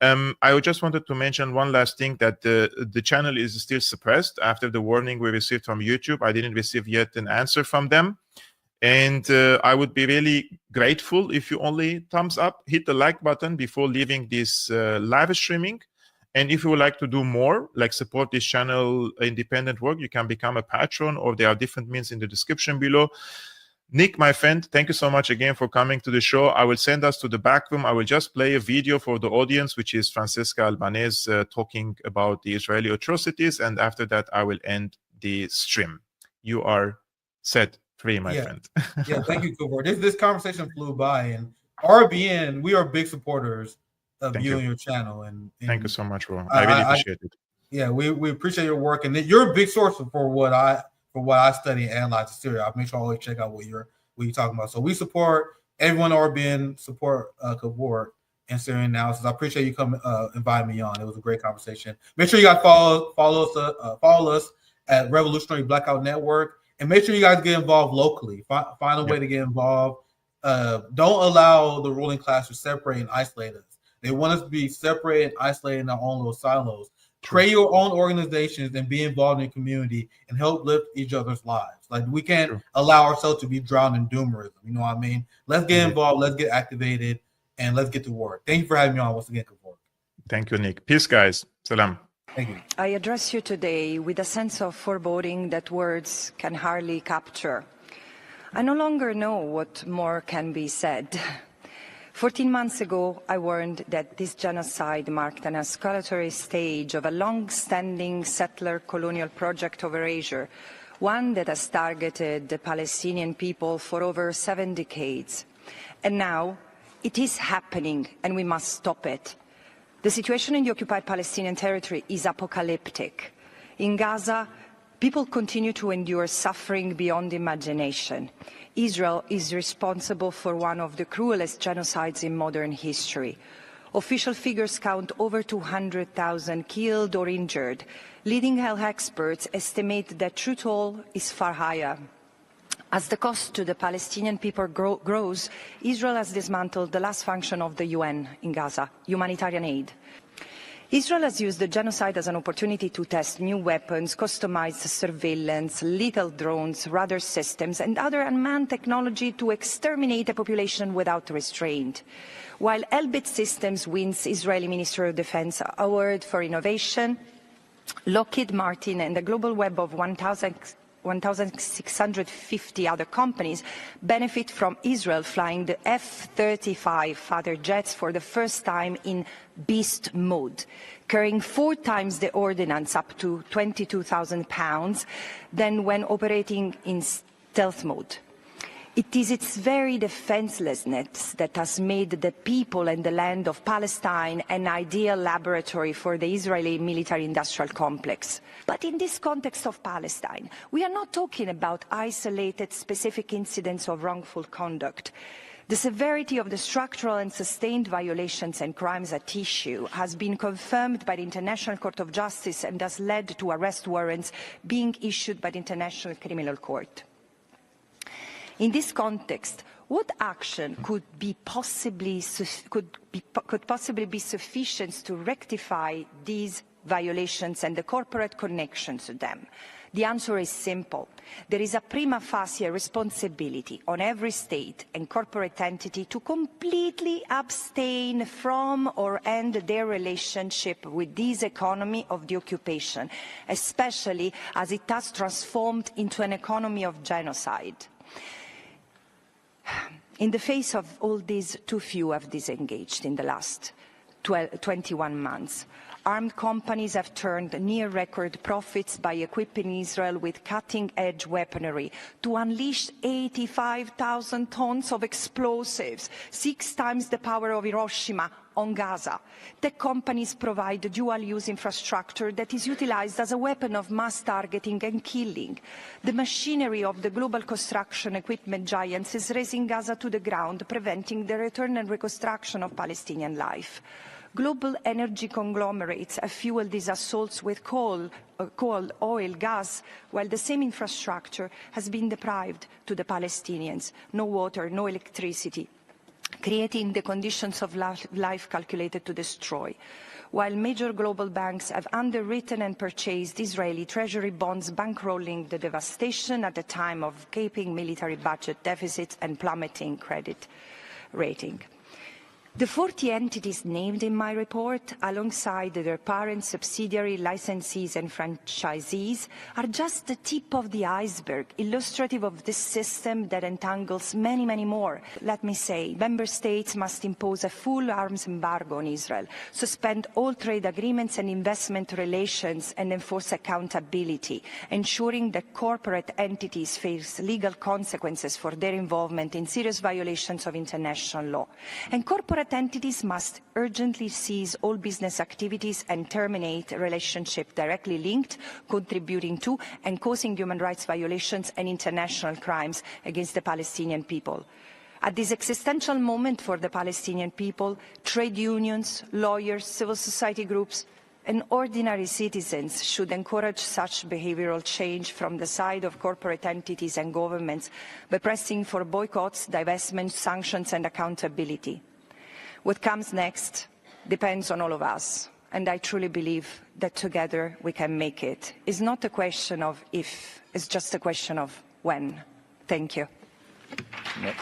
I just wanted to mention one last thing, that the channel is still suppressed after the warning we received from YouTube. I didn't receive yet an answer from them. And I would be really grateful if you only thumbs up, hit the like button before leaving this live streaming. And if you would like to do more, like support this channel independent work, you can become a patron, or there are different means in the description below. Nick, my friend, thank you so much again for coming to the show. I will send us to the back room. I will just play a video for the audience, which is Francesca Albanese talking about the Israeli atrocities. And after that, I will end the stream. You are set free, my friend. Yeah, thank you, Kevork. This conversation flew by, and RBN, we are big supporters of you and your channel. And thank you so much, bro. I really appreciate it. Yeah, we appreciate your work, and you're a big source for what I study and analyze in Syria. I'll make sure I always check out what you're talking about. So we support everyone at RBN, support Kevork and Syrian analysis. I appreciate you coming inviting me on. It was a great conversation. Make sure you guys follow us at Revolutionary Blackout Network. And make sure you guys get involved locally. Find a way to get involved. Don't allow the ruling class to separate and isolate us. They want us to be separated and isolated in our own little silos. Create your own organizations and be involved in the community and help lift each other's lives. Like, we can't allow ourselves to be drowned in doomerism. You know what I mean? Let's get involved. Let's get activated, and let's get to work. Thank you for having me on once again, Kevork. Thank you, Nick. Peace, guys. Salam. Thank you. I address you today with a sense of foreboding that words can hardly capture. I no longer know what more can be said. 14 months ago, I warned that this genocide marked an escalatory stage of a long-standing settler colonial project over Asia, one that has targeted the Palestinian people for over 7 decades. And now, it is happening, and we must stop it. The situation in the occupied Palestinian territory is apocalyptic. In Gaza, people continue to endure suffering beyond imagination. Israel is responsible for one of the cruelest genocides in modern history. Official figures count over 200,000 killed or injured. Leading health experts estimate that true toll is far higher. As the cost to the Palestinian people grows, Israel has dismantled the last function of the UN in Gaza, humanitarian aid. Israel has used the genocide as an opportunity to test new weapons, customized surveillance, lethal drones, radar systems, and other unmanned technology to exterminate a population without restraint. While Elbit Systems wins Israeli Ministry of Defense Award for Innovation, Lockheed Martin and the global web of 1,650 other companies benefit from Israel flying the F-35 fighter jets for the first time in beast mode, carrying 4 times the ordnance, up to 22,000 pounds, than when operating in stealth mode. It is its very defenselessness that has made the people and the land of Palestine an ideal laboratory for the Israeli military-industrial complex. But in this context of Palestine, we are not talking about isolated specific incidents of wrongful conduct. The severity of the structural and sustained violations and crimes at issue has been confirmed by the International Court of Justice and has led to arrest warrants being issued by the International Criminal Court. In this context, what action could possibly be sufficient to rectify these violations and the corporate connections to them? The answer is simple. There is a prima facie responsibility on every state and corporate entity to completely abstain from or end their relationship with this economy of the occupation, especially as it has transformed into an economy of genocide. In the face of all this, too few have disengaged in the last 21 months. Armed companies have turned near-record profits by equipping Israel with cutting-edge weaponry to unleash 85,000 tons of explosives, 6 times the power of Hiroshima, on Gaza. Tech companies provide dual-use infrastructure that is utilized as a weapon of mass targeting and killing. The machinery of the global construction equipment giants is raising Gaza to the ground, preventing the return and reconstruction of Palestinian life. Global energy conglomerates have fueled these assaults with coal, oil, gas, while the same infrastructure has been deprived to the Palestinians. No water, no electricity, creating the conditions of life calculated to destroy. while major global banks have underwritten and purchased Israeli treasury bonds, bankrolling the devastation at a time of gaping military budget deficits and plummeting credit rating. The 40 entities named in my report, alongside their parent subsidiary licensees and franchisees, are just the tip of the iceberg, illustrative of this system that entangles many, many more. Let me say, member states must impose a full arms embargo on Israel, suspend all trade agreements and investment relations, and enforce accountability, ensuring that corporate entities face legal consequences for their involvement in serious violations of international law. And corporate entities must urgently cease all business activities and terminate relationships directly linked, contributing to, and causing human rights violations and international crimes against the Palestinian people. At this existential moment for the Palestinian people, trade unions, lawyers, civil society groups, and ordinary citizens should encourage such behavioral change from the side of corporate entities and governments by pressing for boycotts, divestment, sanctions, and accountability. What comes next depends on all of us, and I truly believe that together we can make it. It's not a question of if, it's just a question of when. Thank you. Yep.